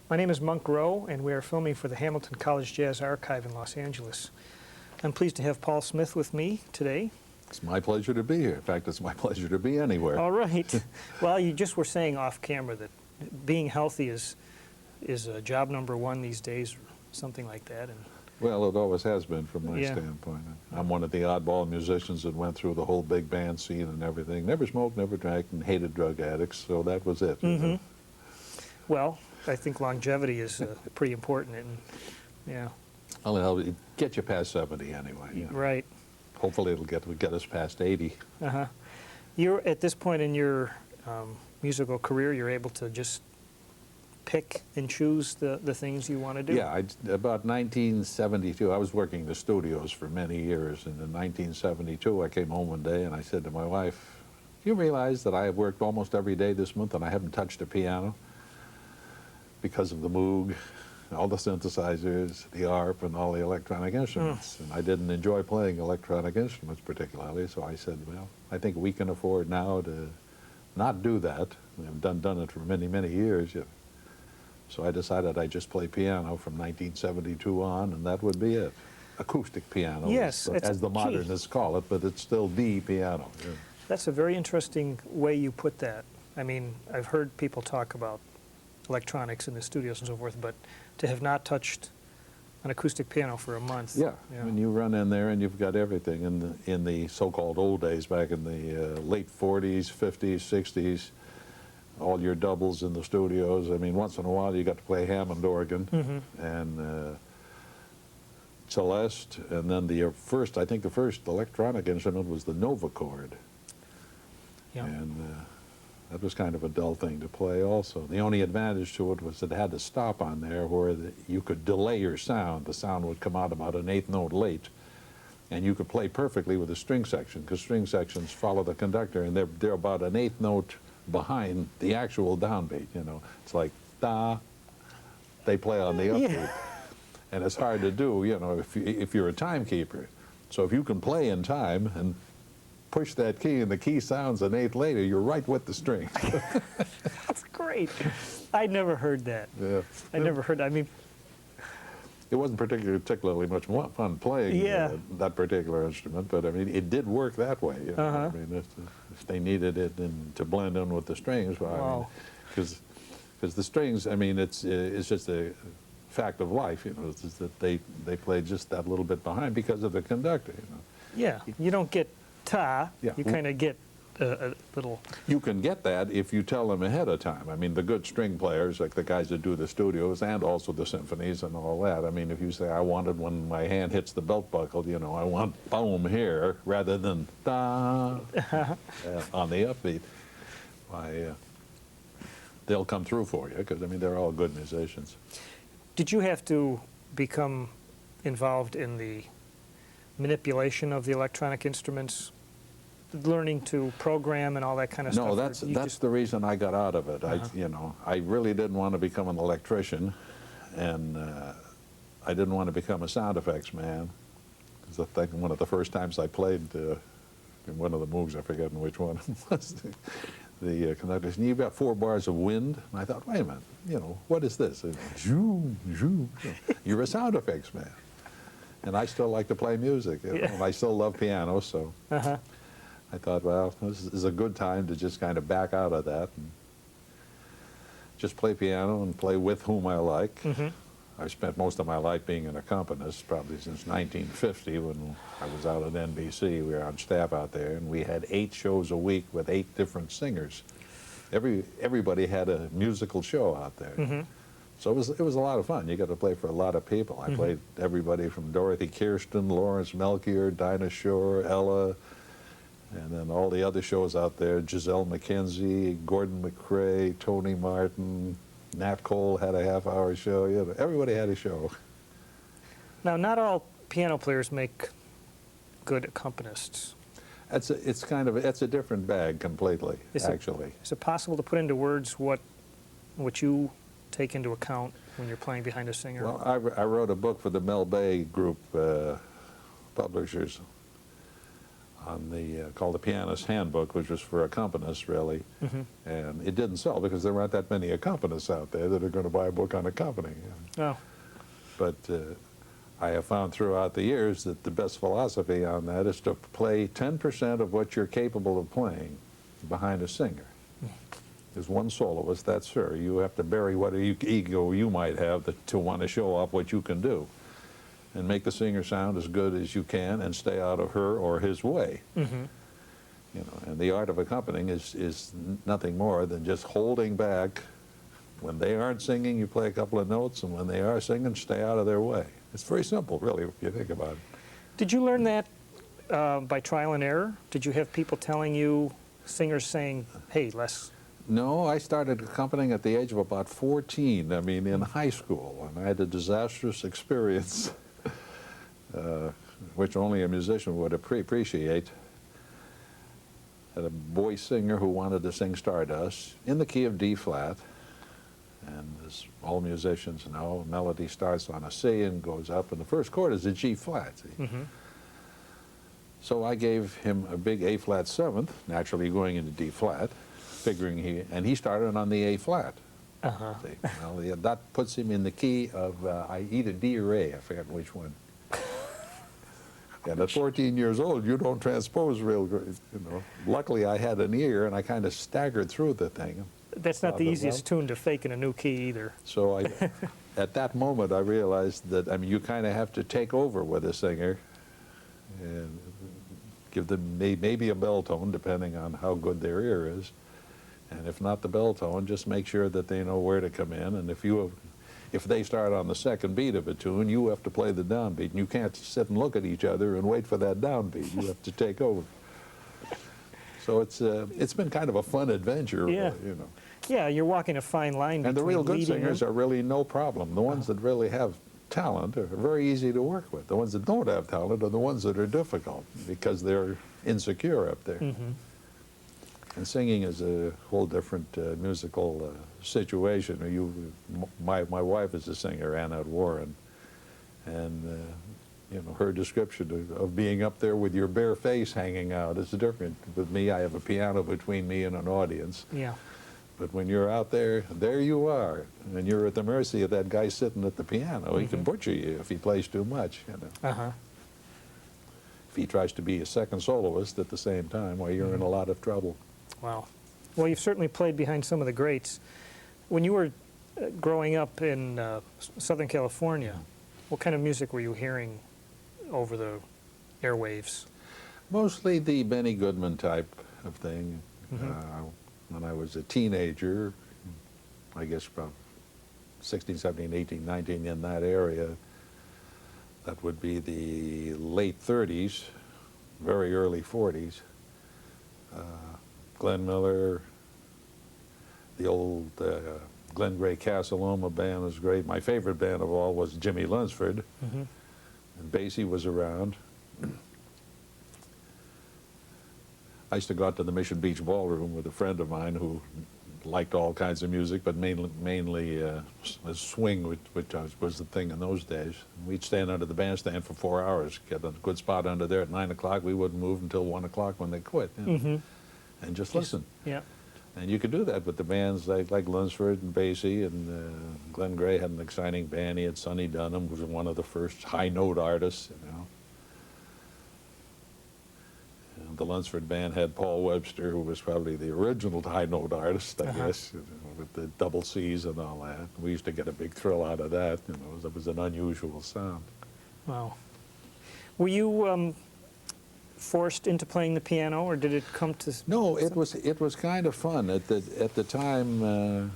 My name is Monk Rowe, and we are filming for the Hamilton College Jazz Archive in Los Angeles. I'm pleased to have Paul Smith with me today. It's my pleasure to be here. In fact, it's my pleasure to be anywhere. All right. Well, you just were saying off camera that being healthy is job number one these days, or something like that. And Well, it always has been from my Yeah. standpoint. I'm one of the oddball musicians that went through the whole big band scene and everything. Never smoked, never drank, and hated drug addicts, so that was it. You know? well, I think longevity is pretty important. And yeah, Well, it'll get you past 70 anyway. You know. right. Hopefully it'll get us past 80. You're at this point in your musical career, you're able to just pick and choose the things you want to do. Yeah, about 1972, I was working the studios for many years, and in 1972 I came home one day and I said to my wife, "Do you realize that I have worked almost every day this month and I haven't touched a piano because of the Moog, all the synthesizers, the ARP, and all the electronic instruments?" And I didn't enjoy playing electronic instruments particularly, so I said, well, I think we can afford now to not do that. We've done it for many, many years. So I decided I'd just play piano from 1972 on, and that would be it. Acoustic piano, Yes, as the key. modernists call it, but it's still the piano. Yeah. That's a very interesting way you put that. I mean, I've heard people talk about electronics in the studios and so forth, but to have not touched an acoustic piano for a month. Yeah, when you run in there and you've got everything in the so-called old days, back in the late 40s, 50s, 60s, all your doubles in the studios. I mean, once in a while you got to play Hammond organ and Celeste, and then I think the first electronic instrument was the Novacord. Yeah. And that was kind of a dull thing to play also. The only advantage to it was it had a stop on there where you could delay your sound. The sound would come out about an eighth note late, and you could play perfectly with a string section, because string sections follow the conductor, and they're about an eighth note behind the actual downbeat. You know, it's like da, they play on the upbeat, and it's hard to do. You know, if you're a timekeeper. So if you can play in time and push that key and the key sounds an eighth later, you're right with the string. That's great. I never heard that. Yeah. I never heard that. I mean, It wasn't particularly much fun playing that particular instrument, but I mean, it did work that way. You know? I mean, if they needed it to blend in with the strings, well, because the strings, I mean, it's just a fact of life. You know, it's just that they play just that little bit behind because of the conductor. You know. yeah, you don't get ta. Yeah. You kind of get a little. You can get that if you tell them ahead of time. I mean, the good string players, like the guys that do the studios and also the symphonies and all that, I mean, if you say, I wanted when my hand hits the belt buckle, you know, I want boom here rather than da on the upbeat, why, they'll come through for you, because, I mean, they're all good musicians. Did you have to become involved in the manipulation of the electronic instruments, learning to program and all that kind of stuff? No, that's the reason I got out of it. You know, I really didn't want to become an electrician, and I didn't want to become a sound effects man. Because I think one of the first times I played in one of the Moogs, I forget which one it was, the conductor said, "You've got 4 bars of wind." And I thought, wait a minute, you know, what is this? And, zoom, zoom. You're a sound effects man. And I still like to play music, you know, and I still love piano, so I thought, well, this is a good time to just kind of back out of that and just play piano and play with whom I like. I spent most of my life being an accompanist, probably since 1950 when I was out at NBC. We were on staff out there, and we had 8 shows a week with 8 different singers. Everybody had a musical show out there. So it was a lot of fun. You got to play for a lot of people. I played everybody from Dorothy Kirsten, Lawrence Melchior, Dinah Shore, Ella, and then all the other shows out there, Giselle McKenzie, Gordon McCrae, Tony Martin, Nat Cole had a half-hour show. You know, everybody had a show. Now, not all piano players make good accompanists. It's a different bag completely, actually. Is it possible to put into words what you take into account when you're playing behind a singer? Well, I wrote a book for the Mel Bay Group publishers on the called the Pianist Handbook, which was for accompanists really, and it didn't sell because there weren't that many accompanists out there that are going to buy a book on accompanying. Oh, But I have found throughout the years that the best philosophy on that is to play 10% of what you're capable of playing behind a singer. As one soloist, that's sure. You have to bury what ego you might have to want to show off what you can do, and make the singer sound as good as you can and stay out of her or his way. You know, and the art of accompanying is nothing more than just holding back. When they aren't singing, you play a couple of notes, and when they are singing, stay out of their way. It's very simple, really, if you think about it. did you learn that by trial and error? Did you have people telling you, singers saying, hey, Les? No, I started accompanying at the age of about 14, I mean, in high school, and I had a disastrous experience, which only a musician would appreciate. Had a boy singer who wanted to sing Stardust in the key of D flat, and as all musicians know, a melody starts on a C and goes up, and the first chord is a G flat. See? So I gave him a big A flat seventh, naturally going into D flat, figuring he started on the A flat. See? Well, that puts him in the key of either D or A, I forget which one. And at 14 years old, you don't transpose real great, you know. Luckily, I had an ear, and I kind of staggered through the thing. That's not the easiest tune to fake in a new key either. So at that moment, I realized that, I mean, you kind of have to take over with a singer and give them maybe a bell tone, depending on how good their ear is. And if not the bell tone, just make sure that they know where to come in. And if they start on the second beat of a tune, you have to play the downbeat. And you can't sit and look at each other and wait for that downbeat. You have to take over. So it's been kind of a fun adventure, Yeah. you know. Yeah, you're walking a fine line And the between real good leading singers are really no problem. The ones that really have talent are very easy to work with. The ones that don't have talent are the ones that are difficult because they're insecure up there. And singing is a whole different musical situation. My wife is a singer, Annette Warren, and you know, her description of being up there with your bare face hanging out is different. With me, I have a piano between me and an audience. Yeah. But when you're out there you are, and you're at the mercy of that guy sitting at the piano. He can butcher you if he plays too much, you know. If he tries to be a second soloist at the same time, well, you're in a lot of trouble. Wow. Well, you've certainly played behind some of the greats. When you were growing up in Southern California, what kind of music were you hearing over the airwaves? Mostly the Benny Goodman type of thing. When I was a teenager, I guess about 16, 17, 18, 19, in that area, that would be the late 30s, very early 40s. Glenn Miller, the old Glenn Gray Casa Loma band was great. My favorite band of all was Jimmy Lunsford, and Basie was around. I used to go out to the Mission Beach Ballroom with a friend of mine who liked all kinds of music, but mainly swing, which was the thing in those days. We'd stand under the bandstand for 4 hours, get a good spot under there at 9 o'clock. We wouldn't move until 1 o'clock when they quit, you know, and just listen. Yeah. And you could do that with the bands like Lunsford and Basie, and Glenn Gray had an exciting band. He had Sonny Dunham, who was one of the first high-note artists, you know. And the Lunsford band had Paul Webster, who was probably the original high-note artist, I guess, you know, with the double C's and all that. We used to get a big thrill out of that, you know. It was an unusual sound. Wow. Were you forced into playing the piano, or did it come to? No, it was kind of fun at the time.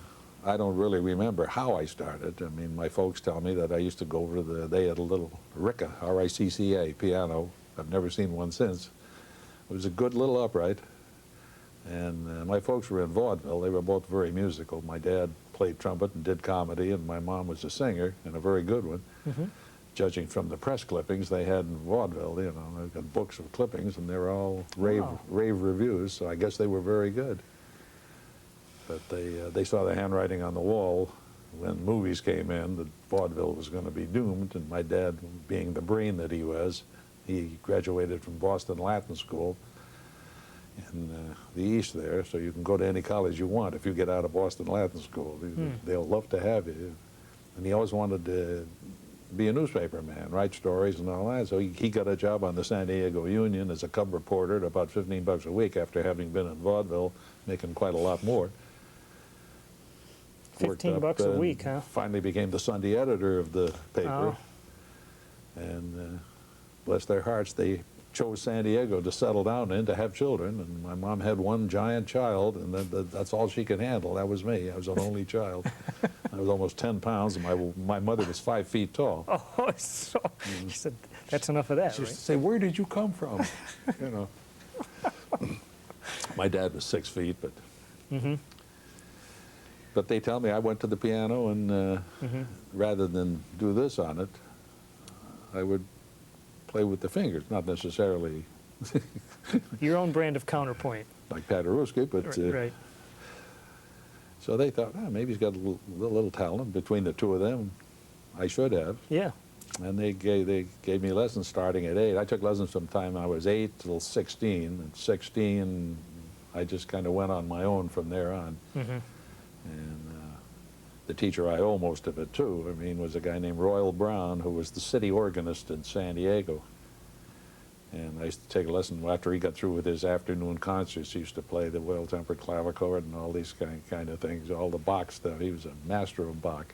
I don't really remember how I started. I mean, my folks tell me that I used to go over to they had a little Ricca, R-I-C-C-A piano. I've never seen one since. It was a good little upright, and my folks were in vaudeville. They were both very musical. My dad played trumpet and did comedy, and my mom was a singer, and a very good one. Judging from the press clippings they had in vaudeville, you know, they've got books of clippings, and they were all rave reviews, so I guess they were very good. But they saw the handwriting on the wall when movies came in that vaudeville was going to be doomed, and my dad, being the brain that he was, he graduated from Boston Latin School, in the East there, so you can go to any college you want if you get out of Boston Latin School. They'll love to have you. And he always wanted to be a newspaper man, write stories and all that. So he got a job on the San Diego Union as a cub reporter at about 15 bucks a week after having been in vaudeville, making quite a lot more. 15 bucks a week, huh? Finally became the Sunday editor of the paper. Oh. And bless their hearts, they chose San Diego to settle down in, to have children. And my mom had one giant child, and that's all she could handle. That was me. I was an only child. I was almost 10 pounds, and my mother was 5 feet tall. Oh, so he said, that's enough of that, She right? used to say, "Where did you come from?" You know. My dad was 6 feet, but but they tell me I went to the piano, and rather than do this on it, I would play with the fingers, not necessarily Your own brand of counterpoint. like Paderewski, but Right. so they thought, oh, maybe he's got a little talent between the two of them. I should have. Yeah. And they gave me lessons starting at 8. I took lessons from the time I was 8 till 16. At 16, I just kind of went on my own from there on. And the teacher I owe most of it to, I mean, was a guy named Royal Brown, who was the city organist in San Diego. And I used to take a lesson after he got through with his afternoon concerts. He used to play the well-tempered clavichord and all these kind of things, all the Bach stuff. He was a master of Bach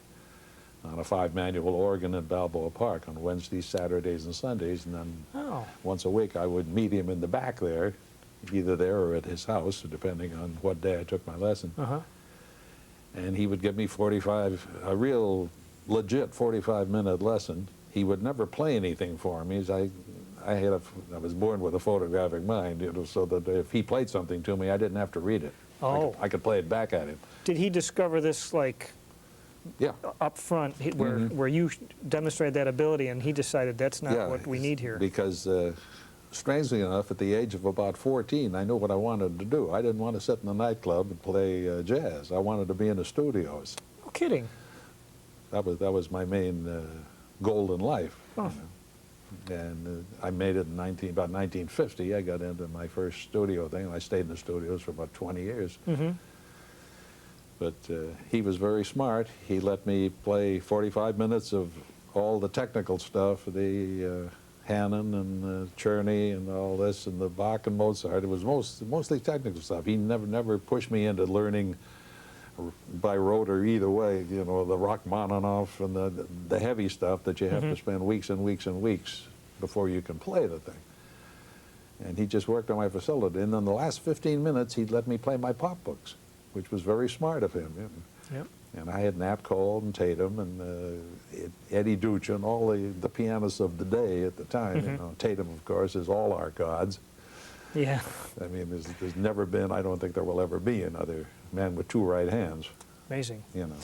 on a 5-manual organ in Balboa Park on Wednesdays, Saturdays, and Sundays. And then once a week I would meet him in the back there, either there or at his house, depending on what day I took my lesson. And he would give me a real legit 45-minute lesson. He would never play anything for me. I was born with a photographic mind, you know, so that if he played something to me, I didn't have to read it. Oh. I could play it back at him. Did he discover this, like, Yeah. up front, where you demonstrated that ability, and he decided that's not Yeah, what we need here? Because strangely enough, at the age of about 14, I knew what I wanted to do. I didn't want to sit in a nightclub and play jazz. I wanted to be in the studios. No kidding. That was my main goal in life. Oh. You know. And I made it in about 1950. I got into my first studio thing. I stayed in the studios for about 20 years. But he was very smart. He let me play 45 minutes of all the technical stuff, the Hanon and Czerny and all this, and the Bach and Mozart. It was mostly technical stuff. He never pushed me into learning by rote or either way, you know, the Rachmaninoff and the heavy stuff that you have to spend weeks and weeks and weeks before you can play the thing. And he just worked on my facility. And in the last 15 minutes, he'd let me play my pop books, which was very smart of him. You know. Yep. And I had Nat Cole and Tatum and Eddie Duchin, all the pianists of the day at the time. You know, Tatum, of course, is all our gods. Yeah. I mean, there's never been, I don't think there will ever be another man with 2 right hands. Amazing. You know.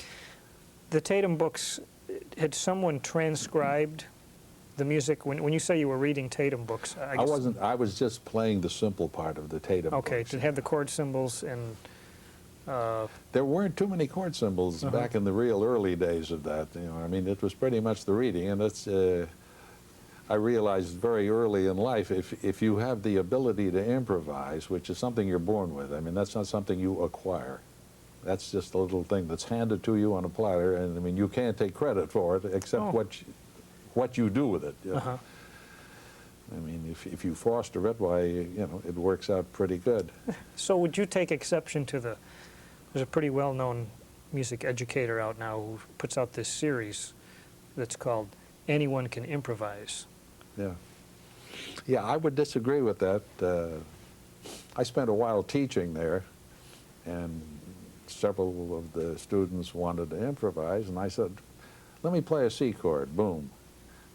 The Tatum books, had someone transcribed the music? When you say you were reading Tatum books, I guess, wasn't. I was just playing the simple part of the Tatum. okay, books. to have the chord symbols and There weren't too many chord symbols back in the real early days of that. You know, I mean, it was pretty much the reading, and that's. I realized very early in life, if you have the ability to improvise, which is something you're born with, I mean, that's not something you acquire. That's just a little thing that's handed to you on a platter, and I mean, you can't take credit for it except what you do with it. You know? I mean, if you foster it, why, you know, it works out pretty good. So would you take exception to there's a pretty well-known music educator out now who puts out this series that's called Anyone Can Improvise. Yeah. Yeah, I would disagree with that. I spent a while teaching there, and several of the students wanted to improvise, and I said, let me play a C chord, boom.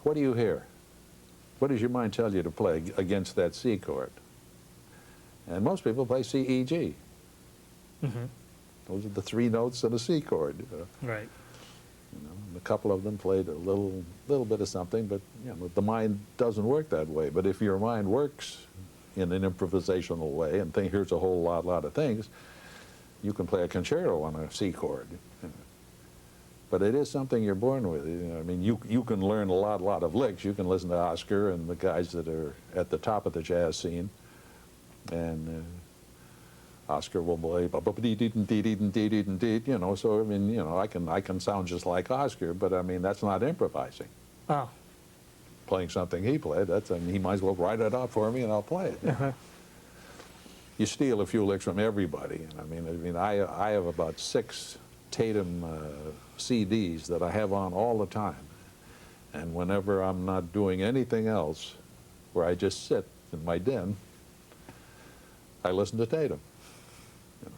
What do you hear? What does your mind tell you to play against that C chord? And most people play C, E, G. Those are the 3 notes in a C chord. Right. You know, and a couple of them played a little bit of something, but you know, the mind doesn't work that way. But if your mind works in an improvisational way and here's a whole lot of things, you can play a concerto on a C chord. You know. But it is something you're born with. You know, I mean, you can learn a lot of licks. You can listen to Oscar and the guys that are at the top of the jazz scene, and Oscar will play, you know, so I mean, you know, I can sound just like Oscar, but I mean, that's not improvising. Oh. Playing something he played, I mean, he might as well write it out for me and I'll play it. Uh-huh. You steal a few licks from everybody. And I mean, I have about 6 Tatum CDs that I have on all the time. And whenever I'm not doing anything else, where I just sit in my den, I listen to Tatum. You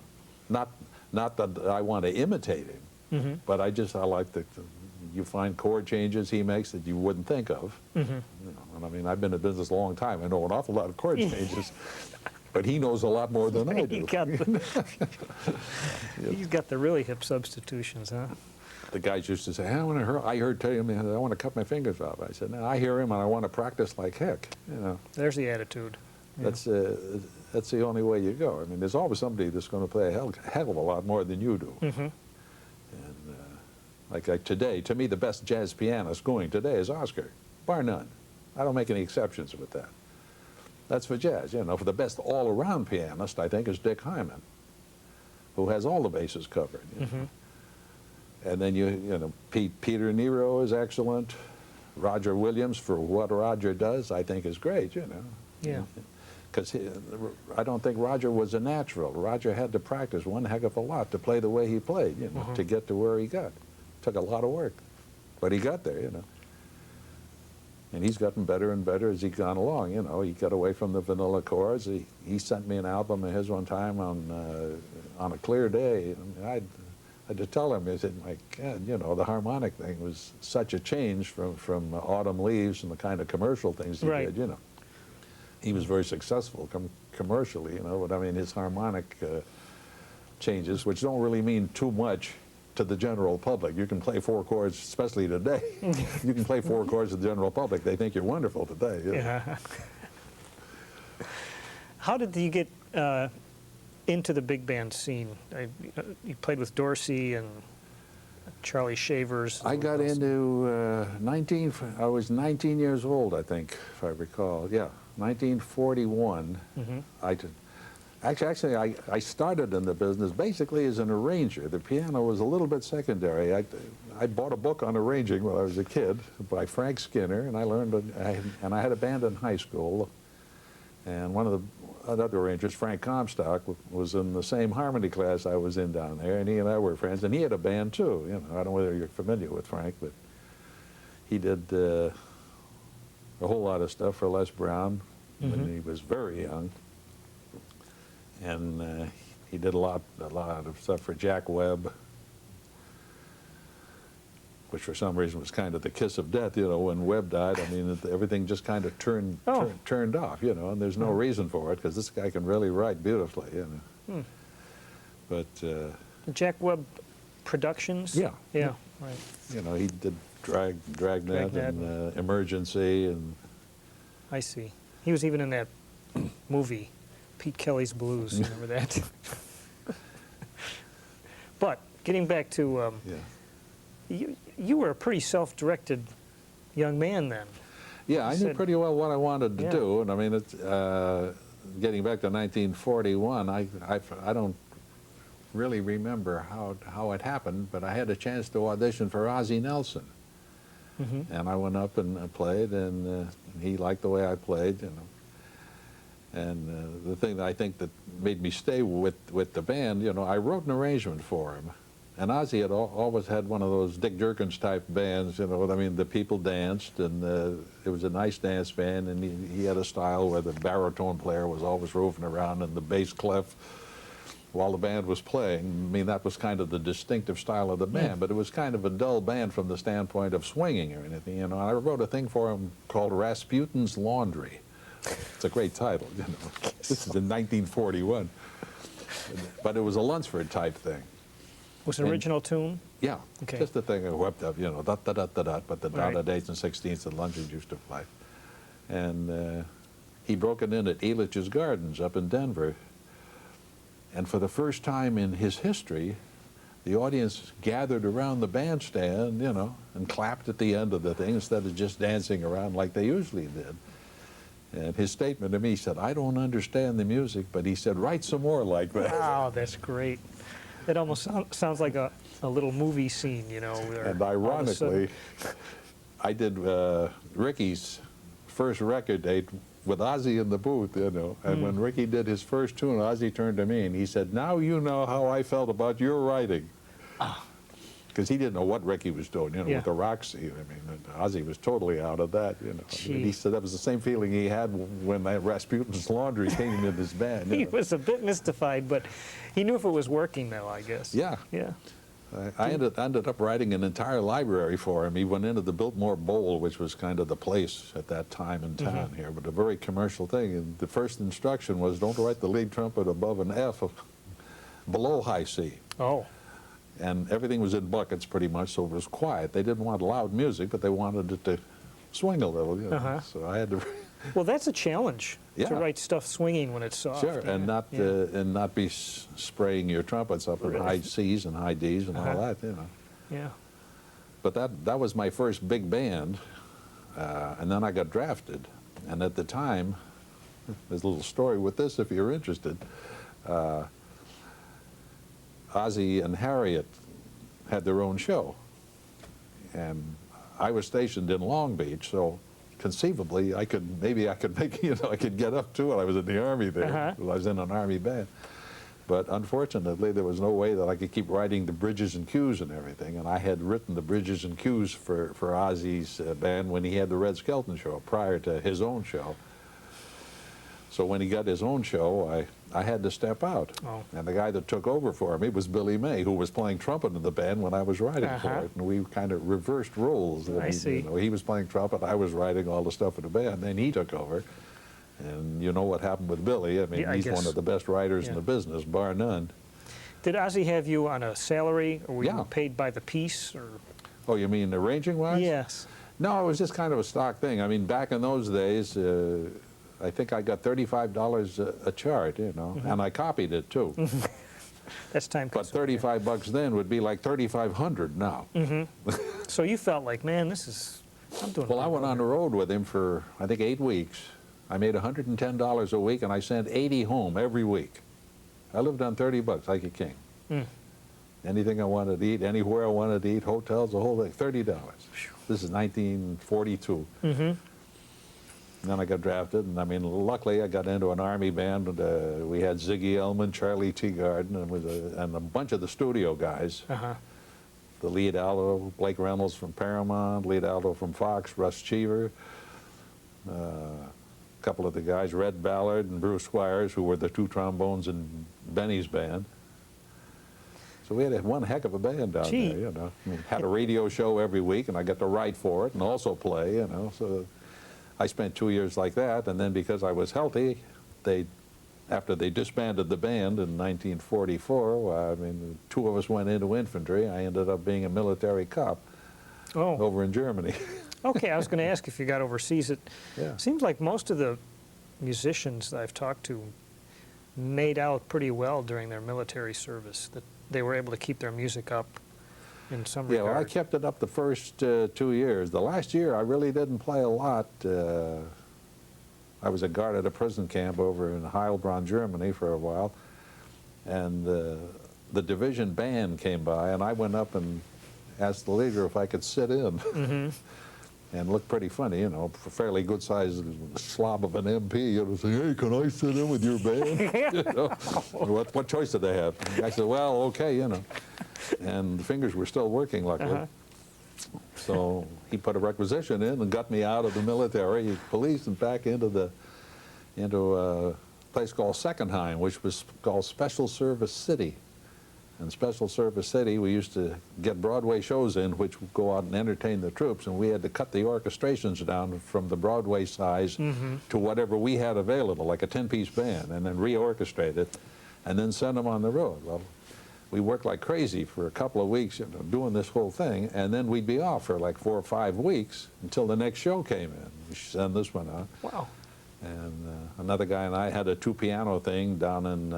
know, not that I want to imitate him, Mm-hmm. but I like you find chord changes he makes that you wouldn't think of. Mm-hmm. You know, and I mean, I've been in business a long time. I know an awful lot of chord changes, but he knows a lot more than I do. He's got the really hip substitutions, huh? The guys used to say, I heard Tatum, I want to cut my fingers off. I said, no, I hear him and I want to practice like heck. You know, There's the attitude. Yeah. that's the only way you go. I mean, there's always somebody that's going to play a hell of a lot more than you do. Mm-hmm. And like today, to me, the best jazz pianist going today is Oscar, bar none. I don't make any exceptions with that. That's for jazz. You know, for the best all-around pianist, I think, is Dick Hyman, who has all the bases covered. You know? Mm-hmm. And then you know, Peter Nero is excellent. Roger Williams, for what Roger does, I think is great. You know. Yeah. Because I don't think Roger was a natural. Roger had to practice one heck of a lot to play the way he played, you know, to get to where he got. Took a lot of work, but he got there, you know. And he's gotten better and better as he's gone along, you know. He got away from the vanilla chords. He sent me an album of his one time on a clear day. And I had to tell him, I said, my God, you know, the harmonic thing was such a change from Autumn Leaves and the kind of commercial things he did, you know. He was very successful commercially, you know, but I mean, his harmonic changes, which don't really mean too much to the general public. You can play 4 chords, especially today. You can play 4 chords to the general public. They think you're wonderful today. You know? Yeah. How did you get into the big band scene? You played with Dorsey and Charlie Shavers. I got into I was 19 years old, I think, if I recall. Yeah, 1941. Mm-hmm. Actually, I started in the business basically as an arranger. The piano was a little bit secondary. I bought a book on arranging when I was a kid by Frank Skinner, and I learned, and I had a band in high school. And one of the other arrangers, Frank Comstock, was in the same harmony class I was in down there, and he and I were friends, and he had a band too. You know, I don't know whether you're familiar with Frank, but he did a whole lot of stuff for Les Brown when he was very young. And he did a lot of stuff for Jack Webb, which for some reason was kind of the kiss of death, you know, when Webb died. I mean, everything just kind of turned off, you know, and there's no reason for it, because this guy can really write beautifully, you know. But Jack Webb Productions? Yeah. Yeah, right. You know, he did Dragnet and Emergency, and I see. He was even in that movie, Pete Kelly's Blues. You remember that? But getting back to you were a pretty self-directed young man then. Yeah, I knew pretty well what I wanted to do, and I mean, getting back to 1941, I don't really remember how it happened, but I had a chance to audition for Ozzie Nelson, and I went up and played, and he liked the way I played, you know. And the thing that I think that made me stay with the band, you know, I wrote an arrangement for him. And Ozzie had always had one of those Dick Jerkins type bands, you know, I mean, the people danced, and it was a nice dance band, and he had a style where the baritone player was always roving around in the bass clef while the band was playing. I mean, that was kind of the distinctive style of the band, but it was kind of a dull band from the standpoint of swinging or anything, you know. And I wrote a thing for him called Rasputin's Laundry. It's a great title, you know. This is in 1941. But it was a Lunsford type thing. Was it an original tune? Yeah, okay. Just a thing that whipped up, you know, da-da-da-da-da, but the da-da-dates and 16ths that Lunsford used to play. And he broke it in at Elitch's Gardens up in Denver. And for the first time in his history, the audience gathered around the bandstand, you know, and clapped at the end of the thing instead of just dancing around like they usually did. And his statement to me said, "I don't understand the music," but he said, "Write some more like that." Wow, that's great. It almost sounds like a little movie scene, you know. Where And all of a sudden- ironically, I did Ricky's first record date with Ozzy in the booth, you know. And when Ricky did his first tune, Ozzy turned to me and he said, "Now you know how I felt about your writing." Because he didn't know what Ricky was doing, you know, Yeah. with the rock scene. I mean, Ozzy was totally out of that, you know. And he Gee. said that was the same feeling he had when that Rasputin's Laundry came in his band. You He know. was a bit mystified, but he knew if it was working, though, I guess. Yeah. Yeah. I ended up writing an entire library for him. He went into the Biltmore Bowl, which was kind of the place at that time in town here, but a very commercial thing. And the first instruction was, don't write the lead trumpet above an F below high C. Oh. And everything was in buckets pretty much, so it was quiet. They didn't want loud music, but they wanted it to swing a little. You know. So I had to. Well, that's a challenge to Yeah. write stuff swinging when it's soft. Sure, yeah. and not be spraying your trumpets up in Really? high C's and high D's and all that, you know. Yeah. But that was my first big band, and then I got drafted. And at the time, there's a little story with this if you're interested. Ozzy and Harriet had their own show, and I was stationed in Long Beach, so conceivably I could make I could get up to it. I was in the Army there. I was in an Army band. But unfortunately, there was no way that I could keep writing the bridges and cues and everything. And I had written the bridges and cues for Ozzy's band when he had the Red Skelton show, prior to his own show. So when he got his own show, I had to step out. Oh. And the guy that took over for me was Billy May, who was playing trumpet in the band when I was writing for it. And we kind of reversed roles. I see. You know, he was playing trumpet, I was writing all the stuff for the band. Then he took over. And you know what happened with Billy. I mean, Yeah, I he's one guess. of the best writers in Yeah. the business, bar none. Did Ozzy have you on a salary, or were Yeah. you paid by the piece? Or Oh, you mean arranging-wise? yes. No, it was just kind of a stock thing. I mean, back in those days, I think I got $35 a chart, you know, and I copied it too. That's time But consuming. $35 then would be like $3,500 now. So you felt like, man, I'm doing Well, I pretty went on the road with him for, I think, 8 weeks. I made $110 a week, and I sent 80 home every week. I lived on $30 like a king. Anything I wanted to eat, anywhere I wanted to eat, hotels, the whole thing, $30. This is 1942. And then I got drafted, and I mean, luckily I got into an Army band. And, we had Ziggy Elman, Charlie Teagarden, and a bunch of the studio guys. The lead alto, Blake Reynolds from Paramount, lead alto from Fox, Russ Cheever. A couple of the guys, Red Ballard and Bruce Squires, who were the two trombones in Benny's band. So we had one heck of a band down Gee. there, you know. We had a radio show every week, and I got to write for it and also play, you know. So I spent 2 years like that, and then because I was healthy, after they disbanded the band in 1944, I mean, 2 of us went into infantry. I ended up being a military cop Oh, over in Germany. okay. I was going to ask if you got overseas. It Yeah. seems like most of the musicians that I've talked to made out pretty well during their military service, that they were able to keep their music up in some Yeah, regard. well, I kept it up the first 2 years. The last year, I really didn't play a lot. I was a guard at a prison camp over in Heilbronn, Germany for a while, and the division band came by, and I went up and asked the leader if I could sit in. And looked pretty funny, you know, a fairly good-sized slob of an MP, you know, saying, "Hey, can I sit in with your band?" You know, what choice did they have? I said, "Well, okay, you know." And the fingers were still working, luckily. So he put a requisition in and got me out of the military, police, and back into a place called Seckenheim, which was called Special Service City. In Special Service City, we used to get Broadway shows in, which would go out and entertain the troops, and we had to cut the orchestrations down from the Broadway size to whatever we had available, like a 10-piece band, and then reorchestrate it, and then send them on the road. Well, we worked like crazy for a couple of weeks, you know, doing this whole thing, and then we'd be off for like 4 or 5 weeks until the next show came in. We send this one out. Wow. And another guy and I had a 2-piano thing down in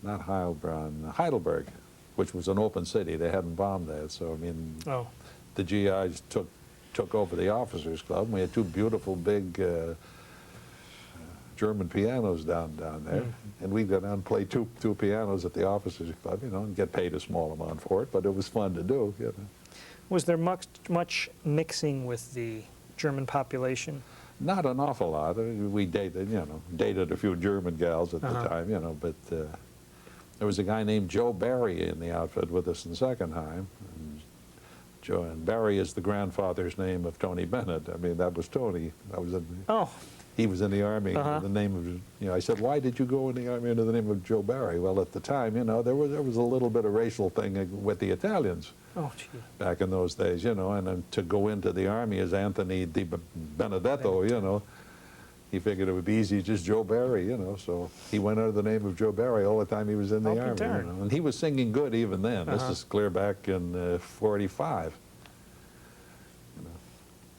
not Heilbronn, Heidelberg, which was an open city. They hadn't bombed that, so I mean, Oh. the GIs took took over the officers' club. And we had two beautiful big German pianos down there, and we'd go down and play two pianos at the officers' club, you know, and get paid a small amount for it, but it was fun to do. You know. Was there much mixing with the German population? Not an awful lot. We dated, you know, dated a few German gals at the time, you know, but there was a guy named Joe Barry in the outfit with us in Seckenheim. And Barry is the grandfather's name of Tony Bennett. I mean, that was Tony. He was in the Army under the name of, you know, I said, why did you go in the Army under the name of Joe Barry? Well, at the time, you know, there was a little bit of racial thing with the Italians back in those days, you know, and then to go into the Army as Anthony Di Benedetto, you know, he figured it would be easy, just Joe Barry, you know, so he went under the name of Joe Barry all the time he was in the Army. You know, and he was singing good even then. This is clear back in 45. You know.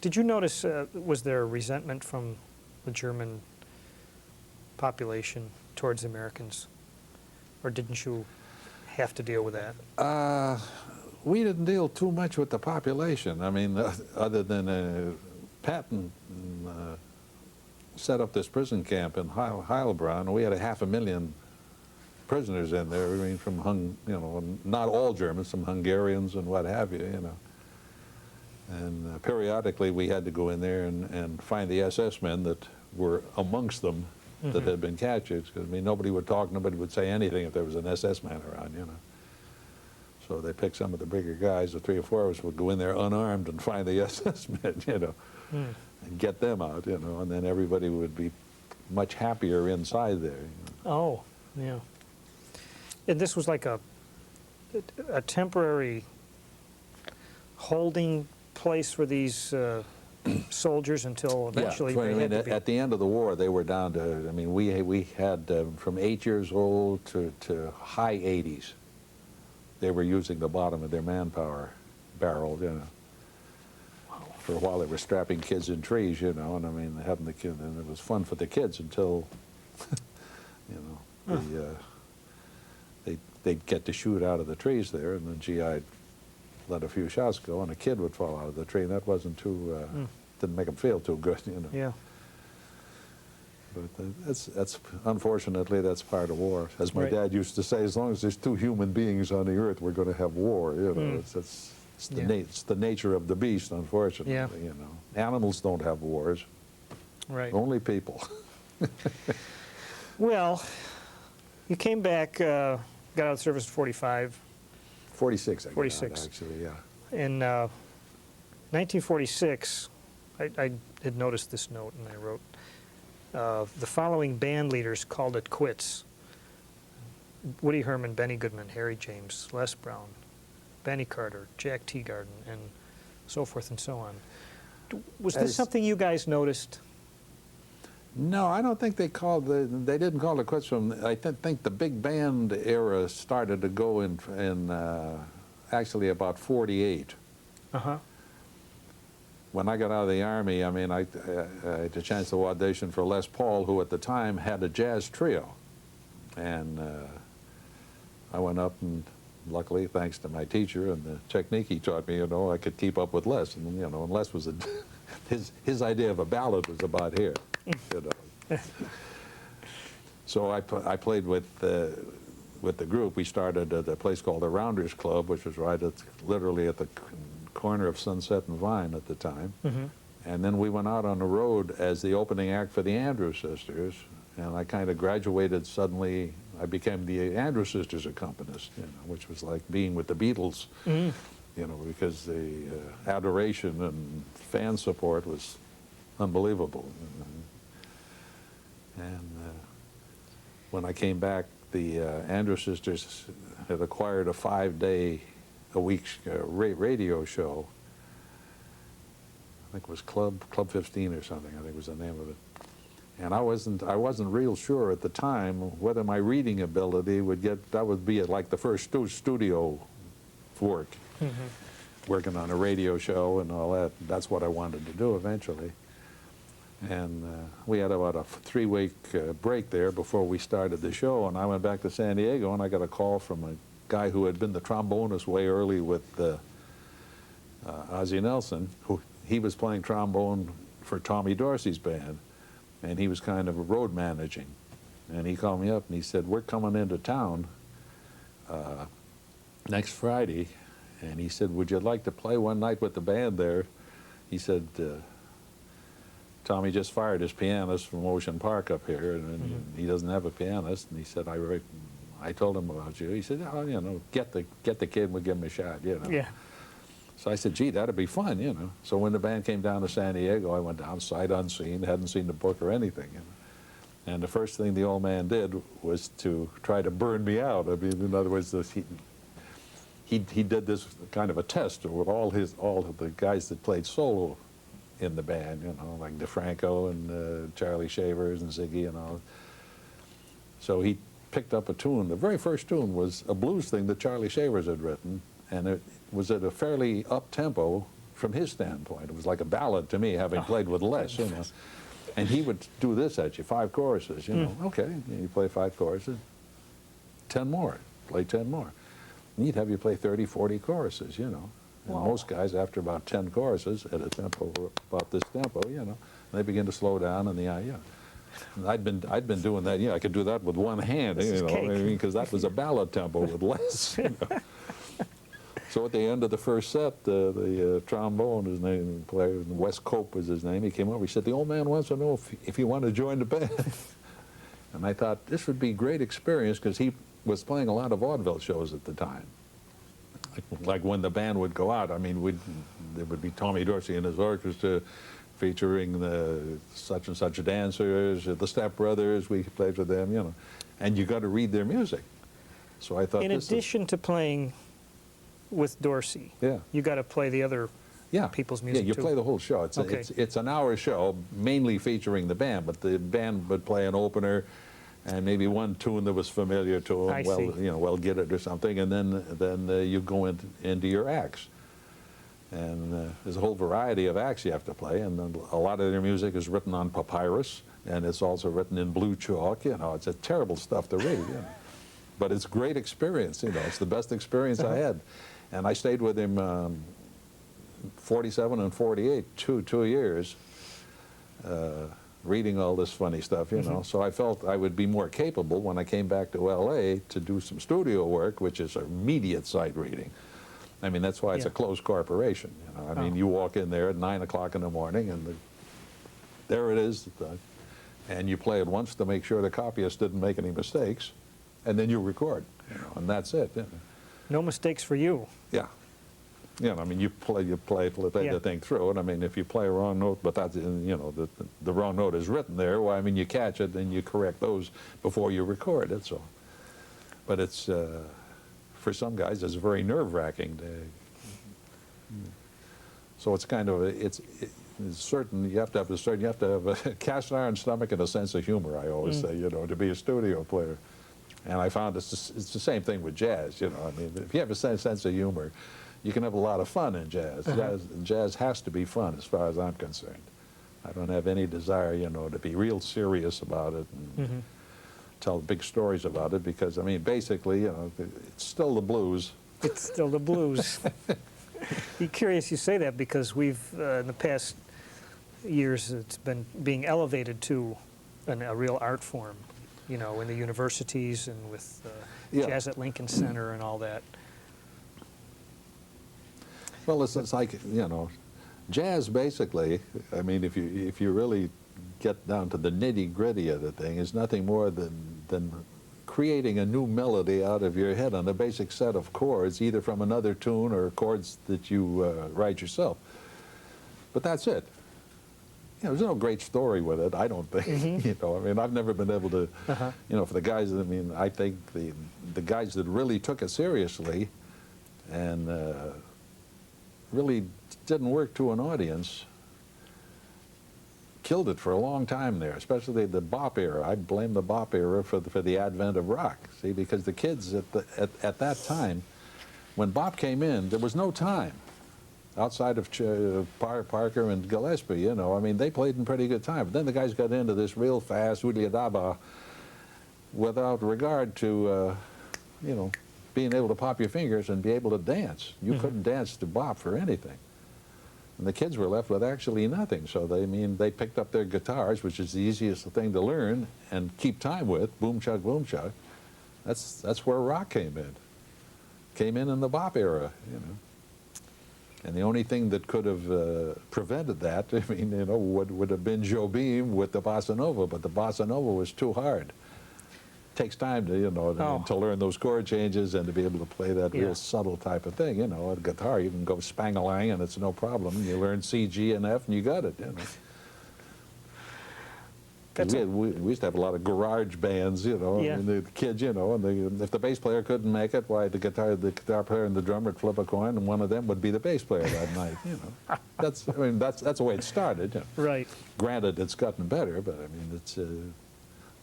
Did you notice, was there resentment from the German population towards Americans, or didn't you have to deal with that? We didn't deal too much with the population. I mean, other than Patton set up this prison camp in Heilbronn. We had 500,000 prisoners in there. I mean, from you know, not all Germans, some Hungarians and what have you, you know. And periodically we had to go in there and find the SS men that were amongst them that had been captured. Because, I mean, nobody would talk, nobody would say anything if there was an SS man around, you know. So they picked some of the bigger guys, the 3 or 4 of us would go in there unarmed and find the SS men, you know, and get them out, you know, and then everybody would be much happier inside there. You know. Oh, yeah. And this was like a temporary holding place for these soldiers until eventually they had to be... At the end of the war, they were down to, I mean, we had from 8 years old to high 80s. They were using the bottom of their manpower barrel, you know. Wow. For a while they were strapping kids in trees, you know, and I mean, having the kid, and it was fun for the kids until, you know, they'd get to shoot out of the trees there, and the GI let a few shots go, and a kid would fall out of the tree, and that wasn't too, didn't make them feel too good, you know. Yeah. But that's unfortunately, that's part of war. As my dad used to say, as long as there's 2 human beings on the earth, we're going to have war, you know. It's the nature of the beast, unfortunately, you know. Animals don't have wars. Right. Only people. Well, you came back, got out of service in 45. 46, I got 46. out, actually, yeah. In 1946, I had noticed this note, and I wrote, the following band leaders called it quits: Woody Herman, Benny Goodman, Harry James, Les Brown, Benny Carter, Jack Teagarden, and so forth and so on. Was this something you guys noticed? No, I don't think they didn't call it quits from, I think the big band era started to go in actually about 48. When I got out of the Army, I mean, I had a chance to audition for Les Paul, who at the time had a jazz trio. And I went up, and luckily, thanks to my teacher and the technique he taught me, you know, I could keep up with Les. And, you know, and Les was his idea of a ballad was about here, you know. So I played with the group. We started at a place called the Rounders Club, which was literally at the corner of Sunset and Vine at the time. And then we went out on the road as the opening act for the Andrews Sisters, and I kind of graduated suddenly. I became the Andrews Sisters accompanist, you know, which was like being with the Beatles, you know, because the adoration and fan support was unbelievable. And when I came back, the Andrews Sisters had acquired a 5-day-a-week radio show. I think it was Club 15 or something, I think was the name of it. And I wasn't real sure at the time whether my reading ability would be like the first studio work, working on a radio show and all that. That's what I wanted to do eventually. And we had about a 3-week break there before we started the show, and I went back to San Diego, and I got a call from a guy who had been the trombonist way early with Ozzie Nelson, he was playing trombone for Tommy Dorsey's band, and he was kind of road managing. And he called me up and he said, we're coming into town next Friday. And he said, would you like to play one night with the band there? He said, Tommy just fired his pianist from Ocean Park up here, and he doesn't have a pianist. And he said, I told him about you. He said, oh, you know, get the kid and we'll give him a shot, you know. Yeah. So I said, gee, that'd be fun, you know. So when the band came down to San Diego, I went down sight unseen, hadn't seen the book or anything, you know. And the first thing the old man did was to try to burn me out. I mean, in other words, he did this kind of a test with all of the guys that played solo in the band, you know, like DeFranco and Charlie Shavers and Ziggy and all. So he picked up a tune. The very first tune was a blues thing that Charlie Shavers had written, and it was at a fairly up-tempo from his standpoint. It was like a ballad to me, having played with Les, you know. And he would do this at you, 5 choruses, you know. Okay, you play 5 choruses, 10 more, play 10 more. And he'd have you play 30, 40 choruses, you know. And Wow. most guys, after about 10 choruses at a tempo about this tempo, you know, they begin to slow down in the yeah. And I'd been doing that. Yeah, I could do that with one hand, This you is know, cake. I mean, because that was a ballad tempo with Les. You know. So at the end of the first set, the trombone, his name, player Wes Cope was his name. He came over. He said, "The old man wants to know if you want to join the band." And I thought this would be a great experience because he was playing a lot of vaudeville shows at the time. Like when the band would go out, I mean, there would be Tommy Dorsey and his orchestra featuring the such and such dancers, the Step Brothers. We played with them, you know, and you got to read their music. So I thought, In addition to playing with Dorsey, yeah, you got to play the other yeah, people's music yeah, you too. play the whole show. It's Okay. it's an hour show, mainly featuring the band, but the band would play an opener and maybe one tune that was familiar to them. I Well, see. you know, Well Get It or something, and then you go into your acts. And there's a whole variety of acts you have to play, and then a lot of their music is written on papyrus, and it's also written in blue chalk. You know, it's a terrible stuff to read. You know. But it's a great experience. You know, it's the best experience I had. And I stayed with him 47 and 48, two years, reading all this funny stuff, you know. So I felt I would be more capable when I came back to L.A. to do some studio work, which is immediate sight reading. I mean, that's why it's a Yeah. closed corporation. You know, I mean, you walk in there at 9 o'clock in the morning, and there it is, and you play it once to make sure the copyist didn't make any mistakes, and then you record, you know, and that's it. You know. No mistakes for you. Yeah. You know, I mean, you play Yeah. the thing through, and I mean, if you play a wrong note, but that's, you know, the wrong note is written there, well, I mean, you catch it, and you correct those before you record it, so. But it's, for some guys, it's very nerve-wracking. So it's kind of, it's certain, you have to have a cast iron stomach and a sense of humor, I always say, you know, to be a studio player. And I found it's the same thing with jazz, you know. I mean, if you have a sense of humor, you can have a lot of fun in jazz. Jazz has to be fun as far as I'm concerned. I don't have any desire, you know, to be real serious about it and tell big stories about it because, I mean, basically, you know, it's still the blues. It's still the blues. Be curious you say that because we've, in the past years, it's been being elevated to a real art form, you know, in the universities and with Yeah. Jazz at Lincoln Center and all that. Well, it's like, you know, jazz basically, I mean, if you really get down to the nitty-gritty of the thing, is nothing more than creating a new melody out of your head on a basic set of chords, either from another tune or chords that you write yourself. But that's it. You know, there's no great story with it, I don't think. You know, I mean, I've never been able to, you know, for the guys, I mean, I think the guys that really took it seriously and really didn't work to an audience killed it for a long time there, especially the bop era. I blame the bop era for the advent of rock. See, because the kids at that time, when bop came in, there was no time outside of Parker and Gillespie. You know, I mean, they played in pretty good time. But then the guys got into this real fast oodly-daba without regard to, you know, being able to pop your fingers and be able to dance. You couldn't dance to bop for anything. And the kids were left with actually nothing. So they picked up their guitars, which is the easiest thing to learn and keep time with, boom chuck, boom chuck. That's where rock came in. Came in the bop era, you know. And the only thing that could have prevented that, I mean, you know, would have been Jobim with the bossa nova, but the bossa nova was too hard. Takes time to, you know, to learn those chord changes and to be able to play that real subtle type of thing. You know, a guitar, you can go spang-a-lang and it's no problem. You learn C, G, and F and you got it, you know. We used to have a lot of garage bands, you know, I mean, the kids, you know, and if the bass player couldn't make it, why the guitar player and the drummer would flip a coin, and one of them would be the bass player that night, you know. That's the way it started. You know. Right. Granted, it's gotten better, but I mean, it's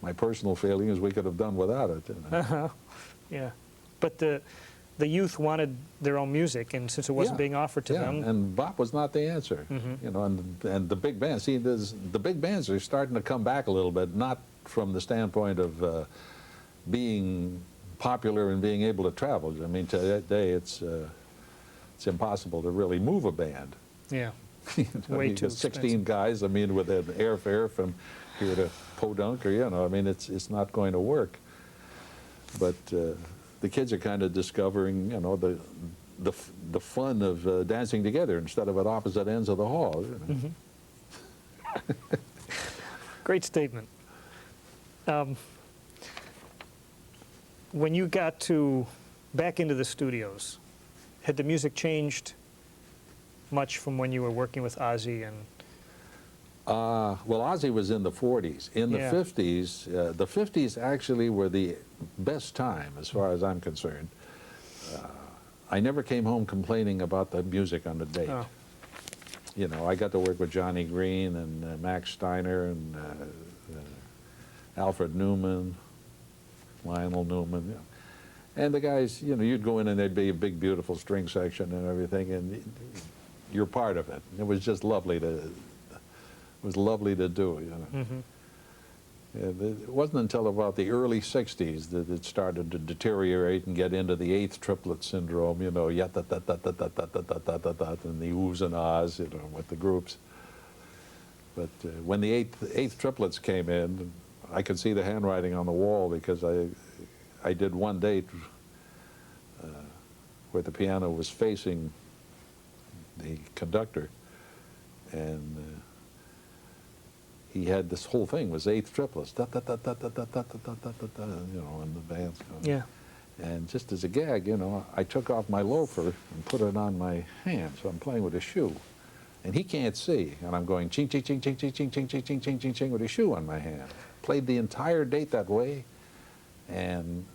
my personal feeling is we could have done without it. You know. Yeah, but the youth wanted their own music, and since it wasn't being offered to them, and bop was not the answer. You know, and the big bands. See, the big bands are starting to come back a little bit, not from the standpoint of being popular and being able to travel. I mean, today it's impossible to really move a band. Yeah, way too 16 guys. I mean, with an airfare from here to Podunk, or you know, I mean, it's not going to work. But the kids are kind of discovering, you know, the fun of dancing together instead of at opposite ends of the hall. You know? Great statement. When you got back into the studios, had the music changed much from when you were working with Ozzy and? Well, Ozzy was in the 40s. In the 50s, the 50s actually were the best time, as far as I'm concerned. I never came home complaining about the music on the date. Oh. You know, I got to work with Johnny Green and Max Steiner and Alfred Newman, Lionel Newman. You know. And the guys, you know, you'd go in and there'd be a big, beautiful string section and everything, and you're part of it. It was just lovely to. It was lovely to do, you know. It wasn't until about the early 60s that it started to deteriorate and get into the eighth triplet syndrome, you know, and the oohs and ahs, you know, with the groups. But when the eighth triplets came in, I could see the handwriting on the wall, because I did one date where the piano was facing the conductor, and he had this whole thing was eighth triplets, you know, in the band. Yeah. And just as a gag, you know, I took off my loafer and put it on my hand, so I'm playing with a shoe, and he can't see, and I'm going ching ching ching ching ching ching ching ching ching ching ching ching with a shoe on my hand. Played the entire date that way, and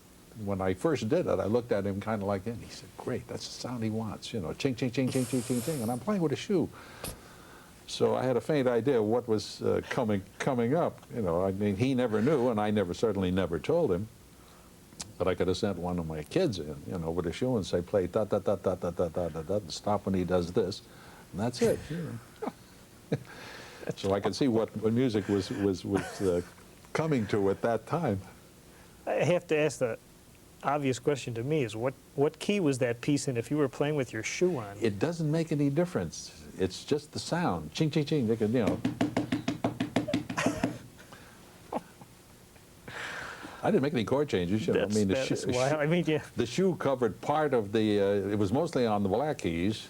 when I first did it, I looked at him kind of like that, and he said, "Great, that's the sound he wants, you know, ching ching ching ching ching ching ching," and I'm playing with a shoe. So I had a faint idea of what was coming up. You know, I mean, he never knew, and I certainly never told him. But I could have sent one of my kids in, you know, with a shoe and say, "Play da da da da da da da da da," and stop when he does this, and that's it. You know. So I could see what music was coming to at that time. I have to ask the obvious question to me is what key was that piece in if you were playing with your shoe on? It doesn't make any difference. It's just the sound. Ching, ching, ching. They could, you know. I didn't make any chord changes. You know. I mean, the shoe covered part of the. It was mostly on the black keys,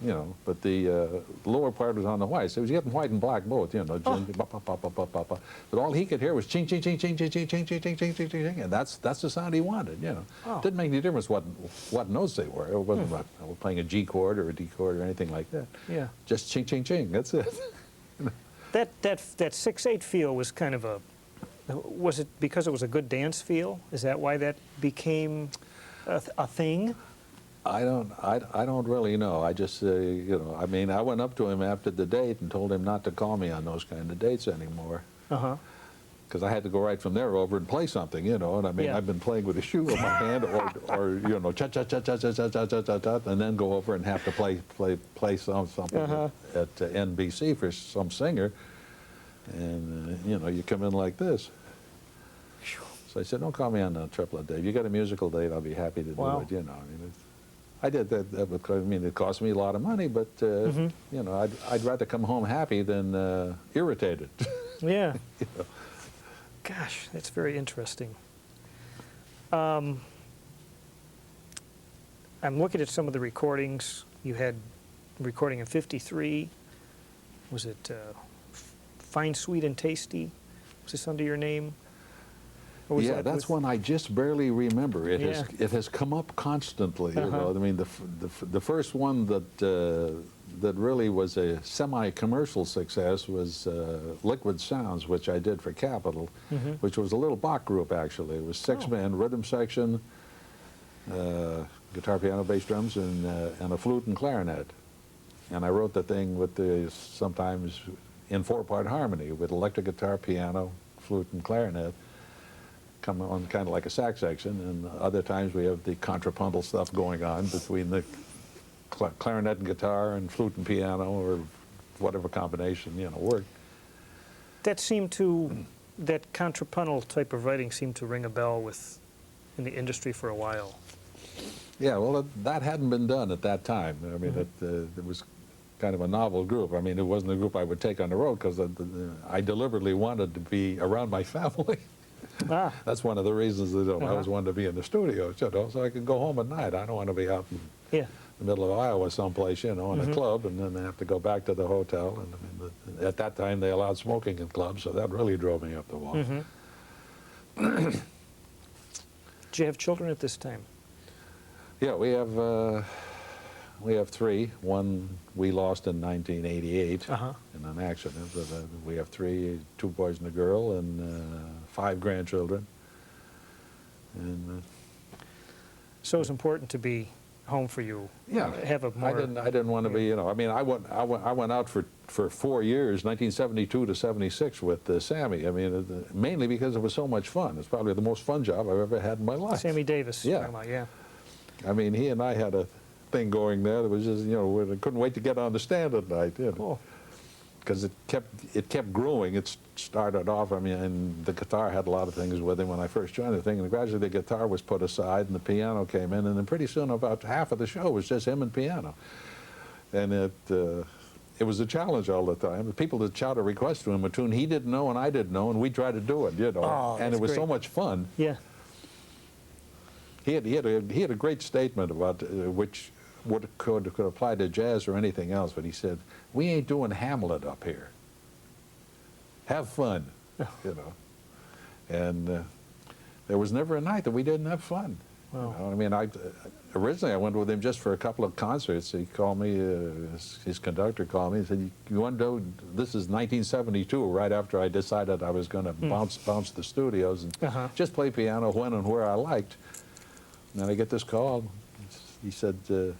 you know, but the lower part was on the white. So it was getting white and black both, you know. But all he could hear was ching, ching, ching, ching, ching, ching, ching, ching, ching, ching, ching, ching, and that's the sound he wanted, you know. Didn't make any difference what notes they were. It wasn't like I was playing a G chord or a D chord or anything like that. Yeah. Just ching, ching, ching. That's it. That 6/8 feel was kind of a. Was it because it was a good dance feel? Is that why that became a thing? I don't really know. I just, you know, I mean, I went up to him after the date and told him not to call me on those kind of dates anymore. Because I had to go right from there over and play something, you know. And I mean, I've been playing with a shoe in my hand, or you know, cha cha cha cha cha cha cha cha cha cha, and then go over and have to play something at NBC for some singer, and you know, you come in like this. So I said, "Don't call me on a triplet, Dave. You got a musical date, I'll be happy to do it." You know, I mean, I did that, because, I mean, it cost me a lot of money, but, you know, I'd rather come home happy than irritated. Yeah. You know. Gosh, that's very interesting. I'm looking at some of the recordings. You had a recording in '53. Was it Fine, Sweet, and Tasty? Was this under your name? Or was Yeah, that that's with- one I just barely remember. Yeah. It has come up constantly. You know, I mean, the first one that really was a semi-commercial success was Liquid Sounds, which I did for Capitol, which was a little Bach group actually. It was six-man rhythm section, guitar, piano, bass, drums, and a flute and clarinet. And I wrote the thing with the sometimes in four-part harmony with electric guitar, piano, flute, and clarinet. Come on kind of like a sax section, and other times we have the contrapuntal stuff going on between the clarinet and guitar and flute and piano, or whatever combination, you know, worked. That seemed to, that contrapuntal type of writing seemed to ring a bell with, in the industry for a while. Yeah, well, that hadn't been done at that time. I mean, it was kind of a novel group. I mean, it wasn't a group I would take on the road because I deliberately wanted to be around my family. Ah, That's one of the reasons that I always wanted to be in the studio, you know, so I could go home at night. I don't want to be out in yeah. the middle of Iowa someplace, you know, in a club, and then have to go back to the hotel. And I mean, at that time, they allowed smoking in clubs, so that really drove me up the wall. Did you have children at this time? Yeah, we have three. One we lost in 1988 in an accident. But, we have three, 2 boys and a girl, and 5 grandchildren. And So it was important to be home for you. yeah, Have a more. I didn't want to be, you know. I mean, I went out for 4 years, 1972 to '76, with Sammy. I mean, mainly because it was so much fun. It's probably the most fun job I've ever had in my life. Sammy Davis. Yeah. talking about, yeah. I mean, he and I had a thing going there that was just, you know, we couldn't wait to get on the stand at night, you know. Cool. Because it kept growing. It started off, I mean, and the guitar had a lot of things with him when I first joined the thing, and gradually the guitar was put aside and the piano came in, and then pretty soon about half of the show was just him and piano. And it was a challenge all the time. People would shout a request to him, a tune he didn't know and I didn't know, and we tried to do it, you know. Oh, and that's it was so great. much fun. Yeah. He had a great statement about which could apply to jazz or anything else, but he said, "We ain't doing Hamlet up here. Have fun," you know. And there was never a night that we didn't have fun. Wow. You know? I mean, originally I went with him just for a couple of concerts. He called me, his conductor called me and said, "You want to do?" This is 1972, right after I decided I was going to bounce the studios and just play piano when and where I liked. And then I get this call. He said, "We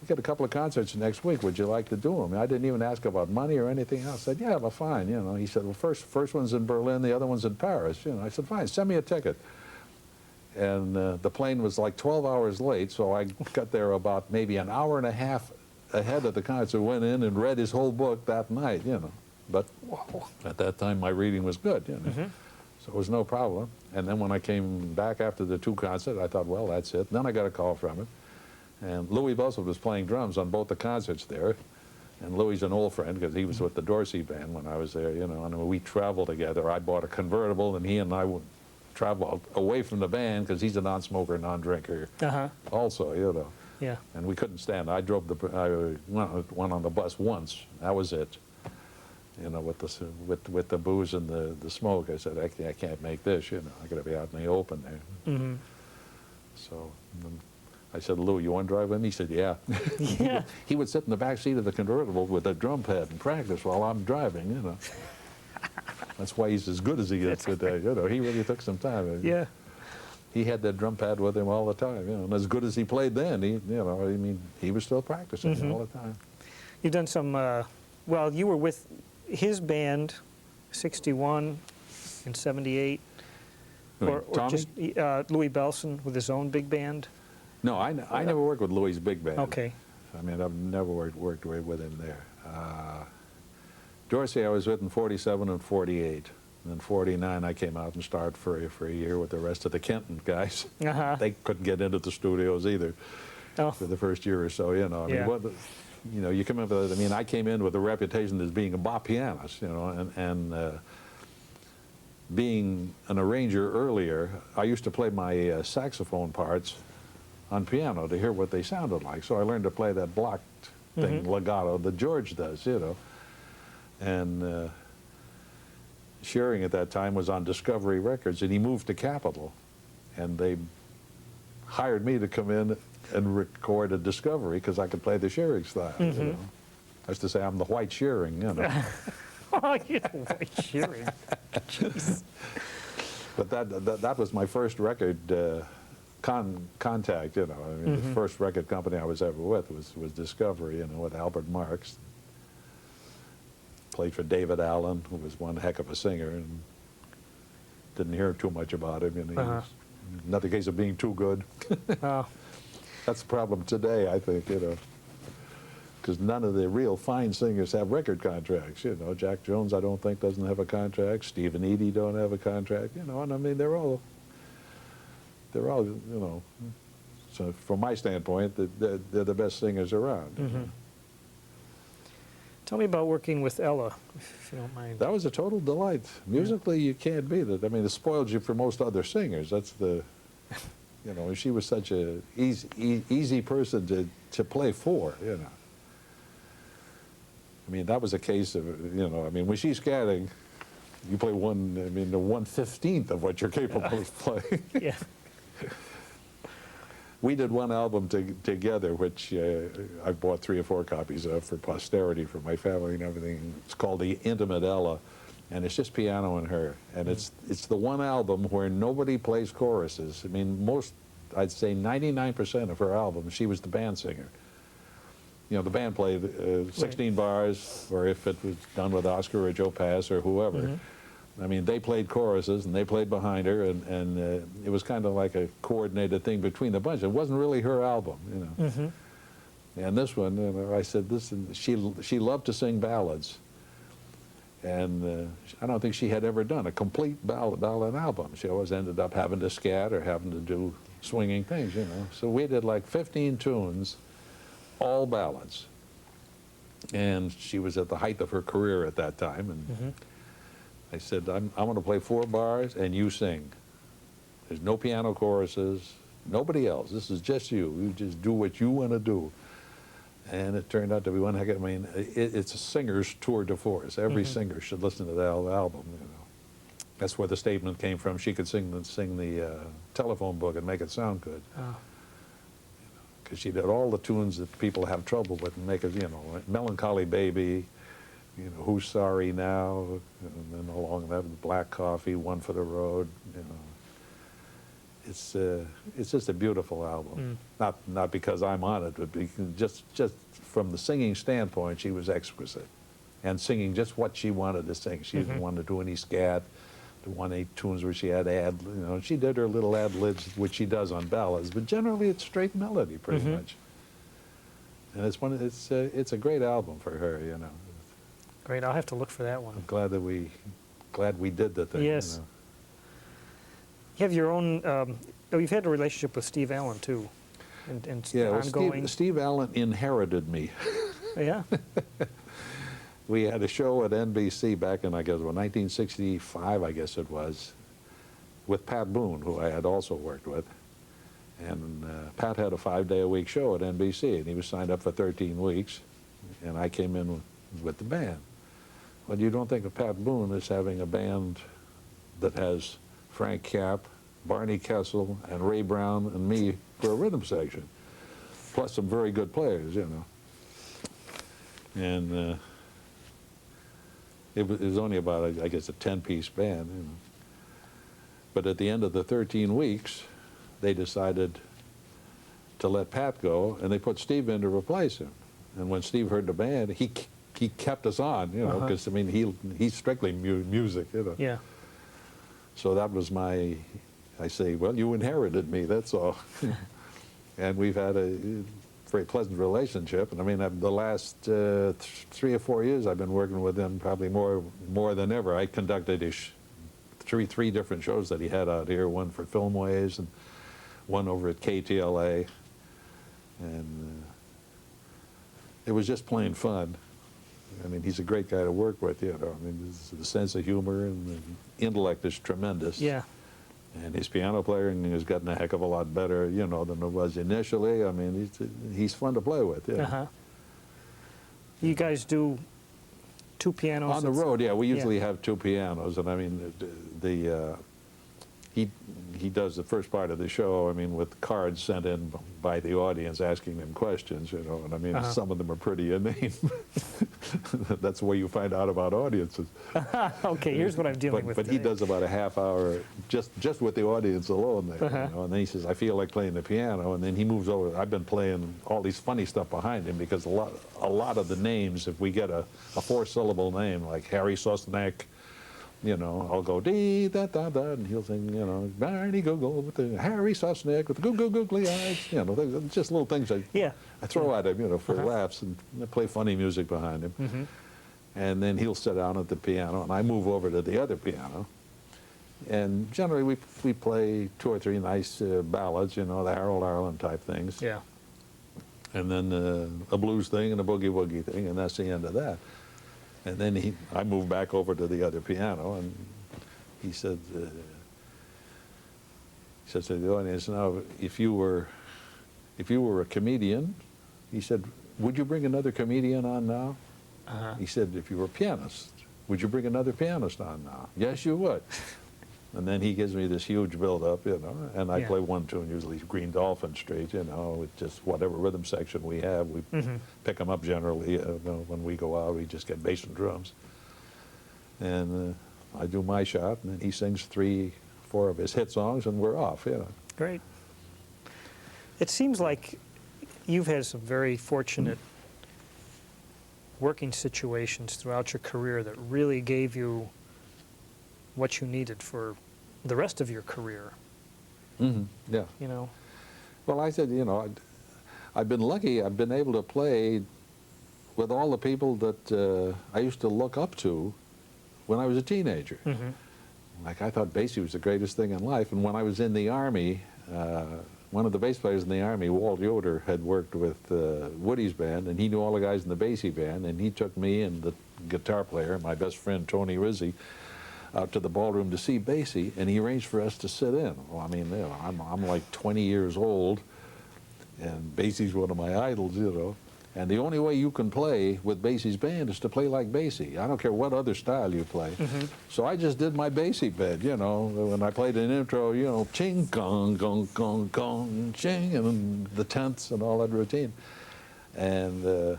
got a couple of concerts next week. Would you like to do them?" I didn't even ask about money or anything else. I said, "Yeah, well, fine." You know, he said, "Well, first one's in Berlin, the other one's in Paris." You know, I said, "Fine, send me a ticket." And the plane was like 12 hours late, so I got there about maybe an hour and a half ahead of the concert. Went in and read his whole book that night. You know, but at that time my reading was good. You know. So it was no problem. And then when I came back after the 2 concerts, I thought, well, that's it. Then I got a call from him. And Louis Bellson was playing drums on both the concerts there. And Louis' an old friend because he was with the Dorsey Band when I was there, you know, and we traveled together. I bought a convertible, and he and I would travel away from the band because he's a non-smoker, non-drinker also, you know. Yeah. And we couldn't stand. I went on the bus once. That was it. You know, with the booze and the smoke, I said, I can't make this. You know, I got to be out in the open there. So I said, "Lou, you want to drive with me?" He said, "Yeah." Yeah. He would sit in the back seat of the convertible with a drum pad and practice while I'm driving. You know, that's why he's as good as he is today. You know, he really took some time. Yeah. He had that drum pad with him all the time. You know, and as good as he played then, you know, I mean, he was still practicing all the time. You've done some. Well, you were with his band, '61 and '78, or Tommy? just Louis Bellson with his own big band. No, I never worked with Louis' big band. Okay. I mean, I've never worked with him there. Dorsey I was with in '47 and '48. And in '49 I came out and started for a year with the rest of the Kenton guys. They couldn't get into the studios either. Oh. for the first year or so. You know, I mean, Yeah. you know, you come in with. I mean, I came in with a reputation as being a bop pianist. You know, and being an arranger earlier, I used to play my saxophone parts on piano to hear what they sounded like. So I learned to play that blocked thing, legato, that George does, you know. And Shearing at that time was on Discovery Records, and he moved to Capitol. And they hired me to come in and record a Discovery because I could play the Shearing style, you know. I used to say I'm the white Shearing, you know. Oh, you're the white Shearing. Jeez. But that was my first record contact, you know. I mean, the first record company I was ever with was Discovery, you know, with Albert Marks. Played for David Allen, who was one heck of a singer, and didn't hear too much about him. You know, he was, not the case of being too good. Oh. That's the problem today, I think, you know. Because none of the real fine singers have record contracts, you know. Jack Jones, I don't think, doesn't have a contract. Stephen Eady don't have a contract, you know. And I mean, they're all, you know. So from my standpoint, they're the best singers around. You know? Tell me about working with Ella, if you don't mind. That was a total delight. Musically, you can't beat it. I mean, it spoils you for most other singers. That's the, you know, she was such a easy person to play for, you know. I mean, that was a case of, you know, I mean, when she's scatting, you play the 1/15 of what you're capable of playing. Yeah. We did one album together, which I bought 3 or 4 copies of for posterity for my family and everything. It's called The Intimate Ella, and it's just piano and her. And it's the one album where nobody plays choruses. I mean, I'd say 99% of her albums, she was the band singer. You know, the band played 16 bars, or if it was done with Oscar or Joe Pass or whoever. I mean, they played choruses, and they played behind her, and it was kind of like a coordinated thing between the bunch. It wasn't really her album, you know. And this one, you know, I said, she loved to sing ballads. And I don't think she had ever done a complete ballad album. She always ended up having to scat or having to do swinging things, you know. So we did like 15 tunes, all ballads. And she was at the height of her career at that time. And I said, I'm going to play 4 bars and you sing. There's no piano choruses, nobody else. This is just you. You just do what you want to do. And it turned out to be one heck of, I mean, it's a singer's tour de force. Every singer should listen to that album, you know. That's where the statement came from. She could sing the telephone book and make it sound good. Because she did all the tunes that people have trouble with and make it, you know, like Melancholy Baby, you know, Who's Sorry Now, and then along that, Black Coffee, One for the Road, you know. It's just a beautiful album. Not because I'm on it, but because just from the singing standpoint, she was exquisite. And singing just what she wanted to sing. She didn't want to do any scat, didn't want any tunes where she had you know, she did her little ad-libs, which she does on ballads, but generally it's straight melody pretty much. And it's a great album for her, you know. Great, I'll have to look for that one. I'm glad we did the thing. Yes. You know. You have your own, you've had a relationship with Steve Allen, too. And Yeah, well, ongoing. Steve Allen inherited me. Yeah? We had a show at NBC back in, I guess, 1965, I guess it was, with Pat Boone, who I had also worked with. And Pat had a 5-day-a-week show at NBC, and he was signed up for 13 weeks, and I came in with the band. Well, you don't think of Pat Boone as having a band that has Frank Capp, Barney Kessel, and Ray Brown, and me for a rhythm section, plus some very good players, you know. And it was only about, I guess, a 10-piece band, you know. But at the end of the 13 weeks, they decided to let Pat go, and they put Steve in to replace him. And when Steve heard the band, he kept us on, you know, because, I mean, he's strictly music, you know. Yeah. So that was I say, well, you inherited me, that's all. And we've had a very pleasant relationship. And I mean, the last 3 or 4 years I've been working with him probably more than ever. I conducted three different shows that he had out here, one for Filmways and one over at KTLA. And it was just plain fun. I mean, he's a great guy to work with, you know. I mean, the sense of humor and the intellect is tremendous. Yeah. And his piano playing has gotten a heck of a lot better, you know, than it was initially. I mean, he's fun to play with. Yeah. Uh-huh. You guys do two pianos? On the road, yeah, we usually have two pianos, and I mean, he does the first part of the show, I mean, with cards sent in by the audience asking them questions, you know, and I mean, some of them are pretty inane. That's the way you find out about audiences. Okay, here's what I'm dealing with But he does about a half hour just with the audience alone there, you know, and then he says, I feel like playing the piano, and then he moves over. I've been playing all these funny stuff behind him because a lot of the names, if we get a four-syllable name like Harry Sosnick, you know, I'll go dee da da da, and he'll sing, you know, Barney Google with the Harry Sosnick with the googly eyes, you know, just little things I throw at him, you know, for laughs, and I play funny music behind him. And then he'll sit down at the piano, and I move over to the other piano. And generally we play two or three nice ballads, you know, the Harold Arlen type things. Yeah. And then a blues thing and a boogie-woogie thing, and that's the end of that. And then I moved back over to the other piano, and he said to the audience, now, if you were a comedian, he said, would you bring another comedian on now? He said, if you were a pianist, would you bring another pianist on now? Yes, you would. And then he gives me this huge build-up, you know, and I play one tune, usually Green Dolphin Street, you know, with just whatever rhythm section we have. We pick them up generally. When we go out, we just get bass and drums. And I do my shot, and then he sings 3, 4 of his hit songs, and we're off, you know. Great. It seems like you've had some very fortunate working situations throughout your career that really gave you what you needed for the rest of your career. Yeah. You know? Well, I said, you know, I've been lucky. I've been able to play with all the people that I used to look up to when I was a teenager. Like, I thought Basie was the greatest thing in life. And when I was in the Army, one of the bass players in the Army, Walt Yoder, had worked with Woody's band, and he knew all the guys in the Basie band, and he took me and the guitar player, my best friend Tony Rizzi, out to the ballroom to see Basie, and he arranged for us to sit in. Well, I mean, you know, I'm like 20 years old, and Basie's one of my idols, you know. And the only way you can play with Basie's band is to play like Basie. I don't care what other style you play. So I just did my Basie bed, you know. When I played an intro, you know, ching, gong, gong, gong, gong, ching, and the tenths and all that routine. And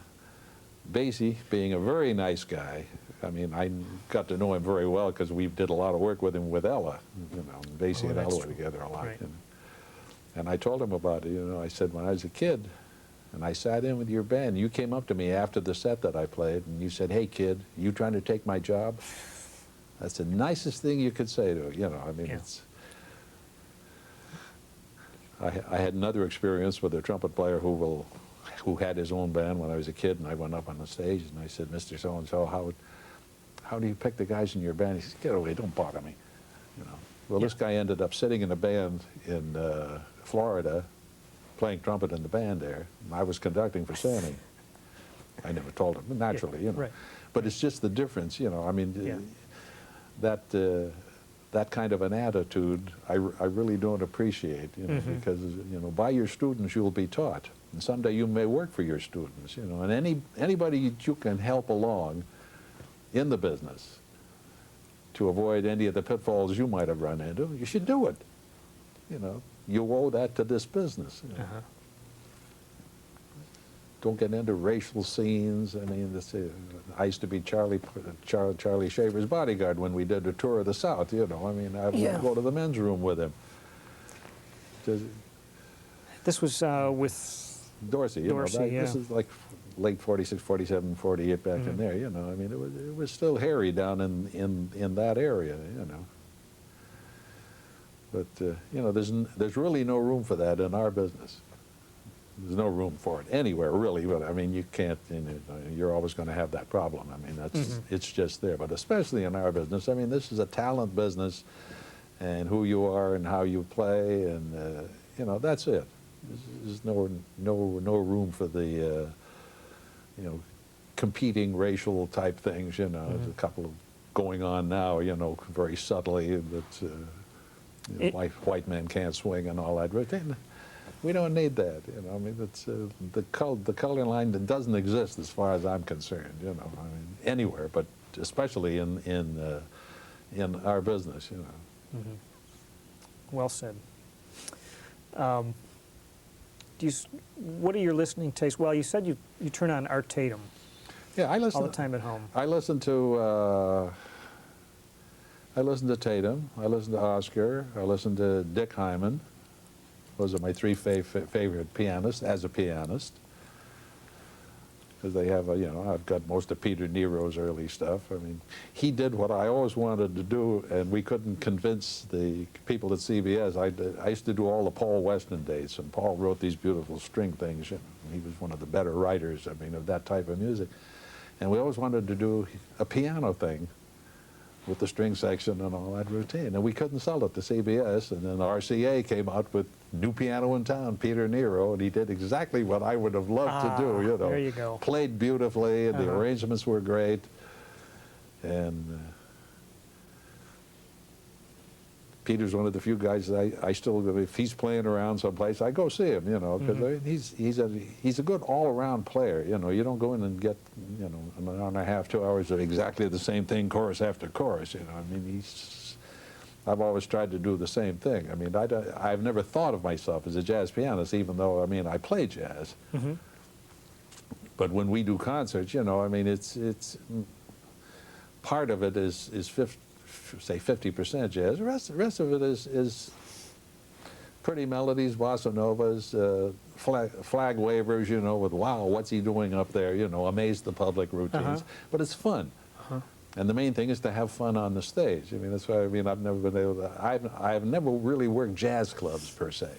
Basie, being a very nice guy, I mean, I got to know him very well because we did a lot of work with him with Ella. You know, Basie and Ella were together a lot. Right. And I told him about it. You know, I said, when I was a kid, and I sat in with your band, you came up to me after the set that I played, and you said, hey, kid, you trying to take my job? That's the nicest thing you could say to it. You know, I mean, it's... I had another experience with a trumpet player who had his own band when I was a kid, and I went up on the stage, and I said, Mr. So-and-so, how do you pick the guys in your band? He said, get away, don't bother me. You know. Well, this guy ended up sitting in a band in Florida, playing trumpet in the band there, and I was conducting for Sammy. I never told him, naturally, you know. Right. But it's just the difference, you know. I mean, that kind of an attitude, I really don't appreciate, you know, because, you know, by your students you'll be taught, and someday you may work for your students, you know. And anybody you can help along in the business to avoid any of the pitfalls you might have run into, you should do it. You know, you owe that to this business. You know. Don't get into racial scenes. I mean, I used to be Charlie Shaver's bodyguard when we did a tour of the South, you know. I mean, I would go to the men's room with him. This was with Dorsey, you know. This is like late 46, 47, 48 back in there, you know. I mean, it was still hairy down in that area, you know. But, you know, there's really no room for that in our business. There's no room for it anywhere, really, but I mean, you can't, you know, you're always going to have that problem. I mean, it's just there. But especially in our business, I mean, this is a talent business, and who you are and how you play, and, you know, that's it. there's no room for the, you know, competing racial type things, you know. There's a couple of going on now, you know, very subtly, that you know, white men can't swing and all that. But then we don't need that, you know. I mean, it's the color line that doesn't exist as far as I'm concerned, you know. I mean, anywhere, but especially in our business, you know. Well said. What are your listening tastes? Well, you said you turn on Art Tatum Yeah, I listen all the time at home. I listen to Tatum. I listen to Oscar. I listen to Dick Hyman. Those are my three favorite pianists as a pianist. Because they have, you know, I've got most of Peter Nero's early stuff. I mean, he did what I always wanted to do, and we couldn't convince the people at CBS. I used to do all the Paul Weston dates, and Paul wrote these beautiful string things. You know, he was one of the better writers, I mean, of that type of music. And we always wanted to do a piano thing with the string section and all that routine. And we couldn't sell it to CBS. And then RCA came out with New Piano in Town, Peter Nero, and he did exactly what I would have loved to do, you know. There you go. Played beautifully, and the arrangements were great. And Peter's one of the few guys that I still, if he's playing around someplace, I go see him, you know, because he's a good all-around player. You know, you don't go in and get, you know, an hour and a half, 2 hours of exactly the same thing, chorus after chorus. You know, I mean, I've always tried to do the same thing. I mean, I've never thought of myself as a jazz pianist, even though, I mean, I play jazz. But when we do concerts, you know, I mean, it's part of it is 50% jazz. The rest of it is pretty melodies, bossa novas, flag wavers, you know, with wow, what's he doing up there, you know, amaze the public routines. But it's fun. And the main thing is to have fun on the stage. I mean, that's why, I mean, I've never been able to, I've never really worked jazz clubs per se.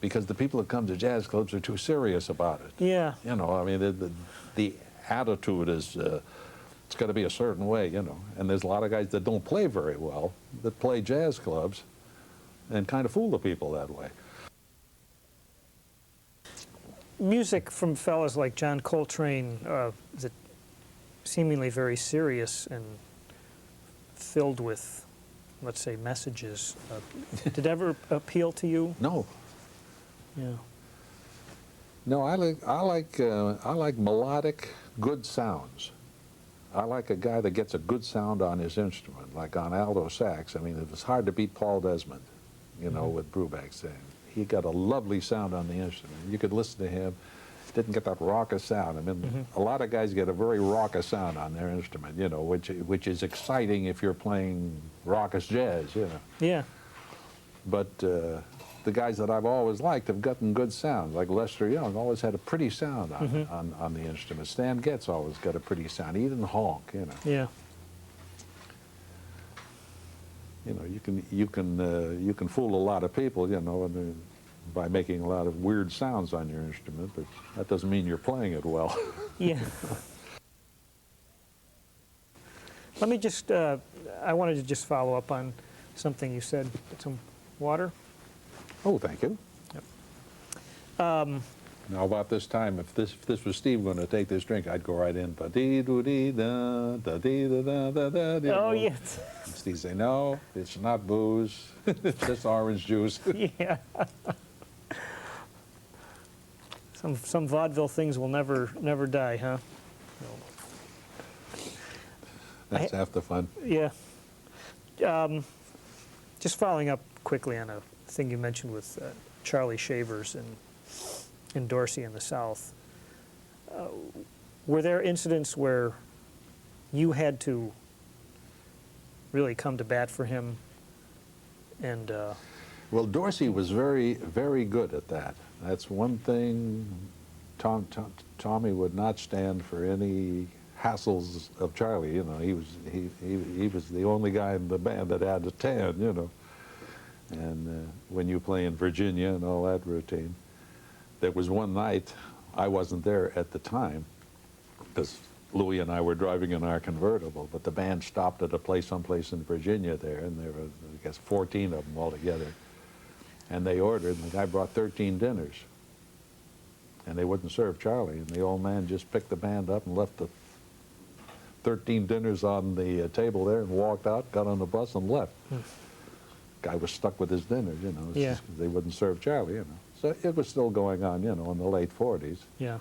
Because the people that come to jazz clubs are too serious about it. Yeah. You know, I mean, the attitude is, it's got to be a certain way, you know. And there's a lot of guys that don't play very well that play jazz clubs and kind of fool the people that way. Music from fellas like John Coltrane, that seemingly very serious and filled with, let's say, messages. Did it ever appeal to you? No. Yeah. No, I like melodic, good sounds. I like a guy that gets a good sound on his instrument, like on alto sax. I mean, it was hard to beat Paul Desmond, you know, with Brubeck saying. He got a lovely sound on the instrument. You could listen to him, didn't get that raucous sound. I mean, a lot of guys get a very raucous sound on their instrument, you know, which is exciting if you're playing raucous jazz, you know. Yeah. But the guys that I've always liked have gotten good sound, like Lester Young always had a pretty sound on the instrument. Stan Getz always got a pretty sound. He didn't honk, you know. Yeah. You know, you can fool a lot of people, you know, by making a lot of weird sounds on your instrument, but that doesn't mean you're playing it well. Yeah. Let me just, I wanted to just follow up on something you said. Some water? Oh, thank you. Yep. Now about this time, if this was Steve going to take this drink, I'd go right in. Da-dee-doo-dee-da, da-dee-da-da-da-da, you know. Oh, yes. And Steve say, no, it's not booze. It's just orange juice. Yeah. Some vaudeville things will never die, huh? That's half the fun. Yeah. Just following up quickly on a thing you mentioned with Charlie Shavers in Dorsey in the South. Were there incidents where you had to really come to bat for him? And well, Dorsey was very, very good at that. That's one thing. Tommy would not stand for any hassles of Charlie. You know, he was the only guy in the band that had a tan. You know, and when you play in Virginia and all that routine, there was one night I wasn't there at the time because Louis and I were driving in our convertible, but the band stopped at a place someplace in Virginia there, and there were, I guess, 14 of them altogether. And they ordered, and the guy brought 13 dinners. And they wouldn't serve Charlie. And the old man just picked the band up and left the 13 dinners on the table there and walked out, got on the bus and left. Guy was stuck with his dinner, you know. It's Yeah. just 'cause they wouldn't serve Charlie, you know. So it was still going on, you know, in the late 40s. Yeah.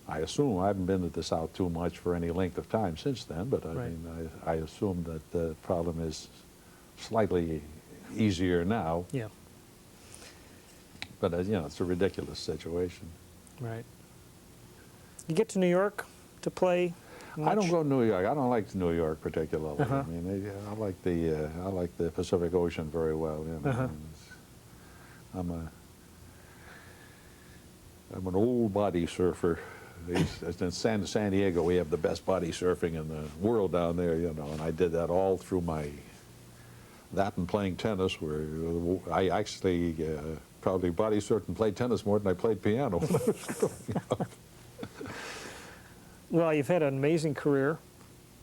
I assume, I haven't been to the South too much for any length of time since then, but I Right. mean, I assume that the problem is slightly easier now. Yeah. But, you know, it's a ridiculous situation. Right. You get to New York to play I don't much? go to New York. I don't like New York particularly. Uh-huh. I mean, I like the Pacific Ocean very well. You know. Uh-huh. I'm an old body surfer. In San Diego, we have the best body surfing in the world down there. You know, and I did that all through that and playing tennis, where I actually probably body surfed and played tennis more than I played piano. Well, you've had an amazing career,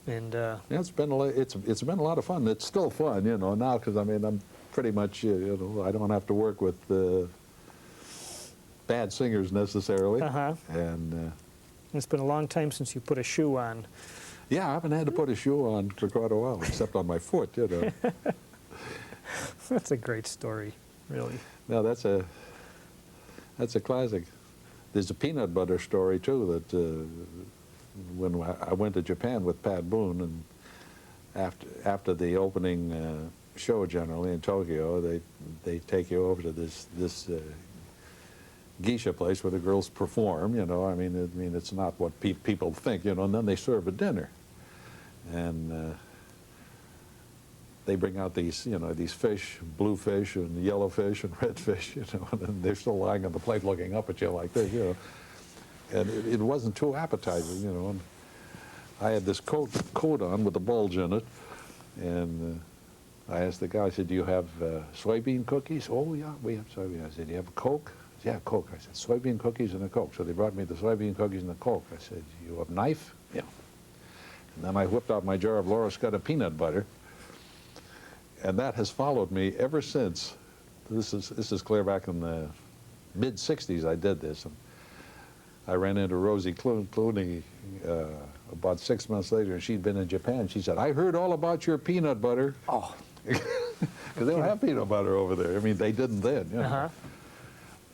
and Yeah, it's been a lot of fun. It's still fun, you know, now, because I mean, I'm pretty much, you know, I don't have to work with bad singers necessarily. Uh-huh. And it's been a long time since you put a shoe on. yeah, I haven't had to put a shoe on for quite a while, except on my foot, you know. That's a great story, really. No, that's a classic. There's a peanut butter story too, that when I went to Japan with Pat Boone, and after the opening show, generally in Tokyo, they take you over to this geisha place where the girls perform. You know, I mean it's not what people think. You know, and then they serve a dinner, and they bring out these, you know, these fish, blue fish and yellow fish and red fish, you know, and they're still lying on the plate looking up at you like this, you know. And it wasn't too appetizing, you know. And I had this coat on with a bulge in it, and I asked the guy, I said, "Do you have soybean cookies?" "Oh, yeah, we have soybean." I said, "Do you have a Coke?" "Yeah, Coke." I said, "Soybean cookies and a Coke." So they brought me the soybean cookies and the Coke. I said, "You have a knife?" "Yeah." And then I whipped out my jar of Laura Scott peanut butter, and that has followed me ever since. This is clear back in the mid-'60s I did this. And I ran into Rosie Clooney about 6 months later, and she'd been in Japan. She said, "I heard all about your peanut butter." Oh. Because they don't have peanut butter over there. I mean, they didn't then. You know. Uh-huh.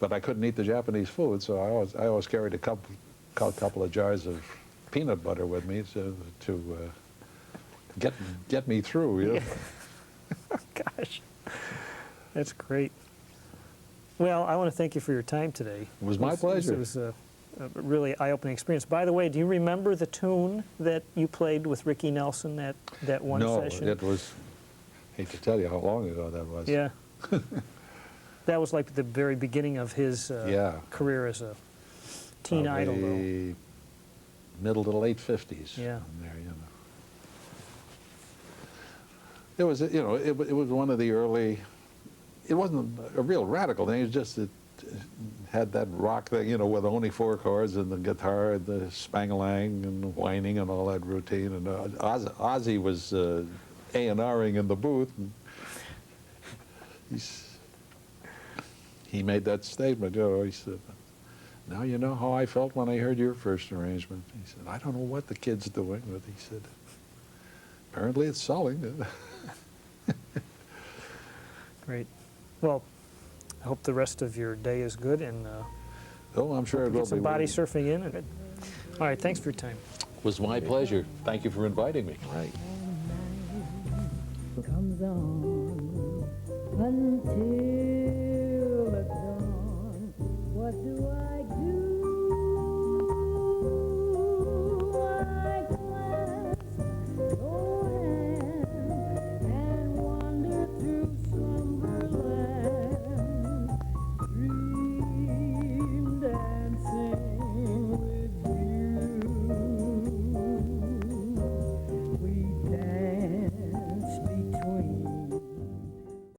But I couldn't eat the Japanese food, so I always carried a couple of jars of peanut butter with me to get me through. You know? Gosh, that's great. Well, I want to thank you for your time today. It was my pleasure. It was a really eye-opening experience. By the way, do you remember the tune that you played with Ricky Nelson that one session? No, it was, I hate to tell you how long ago that was. Yeah. That was like the very beginning of his Yeah. career as a teen idol, though. Probably middle to late 50s. Yeah. in there, you know. It was, you know, it was one of the early. It wasn't a real radical thing. It was just it had that rock thing, you know, with only 4 chords and the guitar, and the spangalang and whining and all that routine. And Ozzy was A&Ring in the booth. And he made that statement. You know, he said, "Now you know how I felt when I heard your first arrangement." He said, "I don't know what the kid's doing," but he said, "Apparently it's selling." Great. Well, I hope the rest of your day is good, and Oh, I'm sure it will get some be. body surfing in. And all right, thanks for your time. It was my pleasure. Thank you for inviting me. All right. Comes on until the dawn. What do I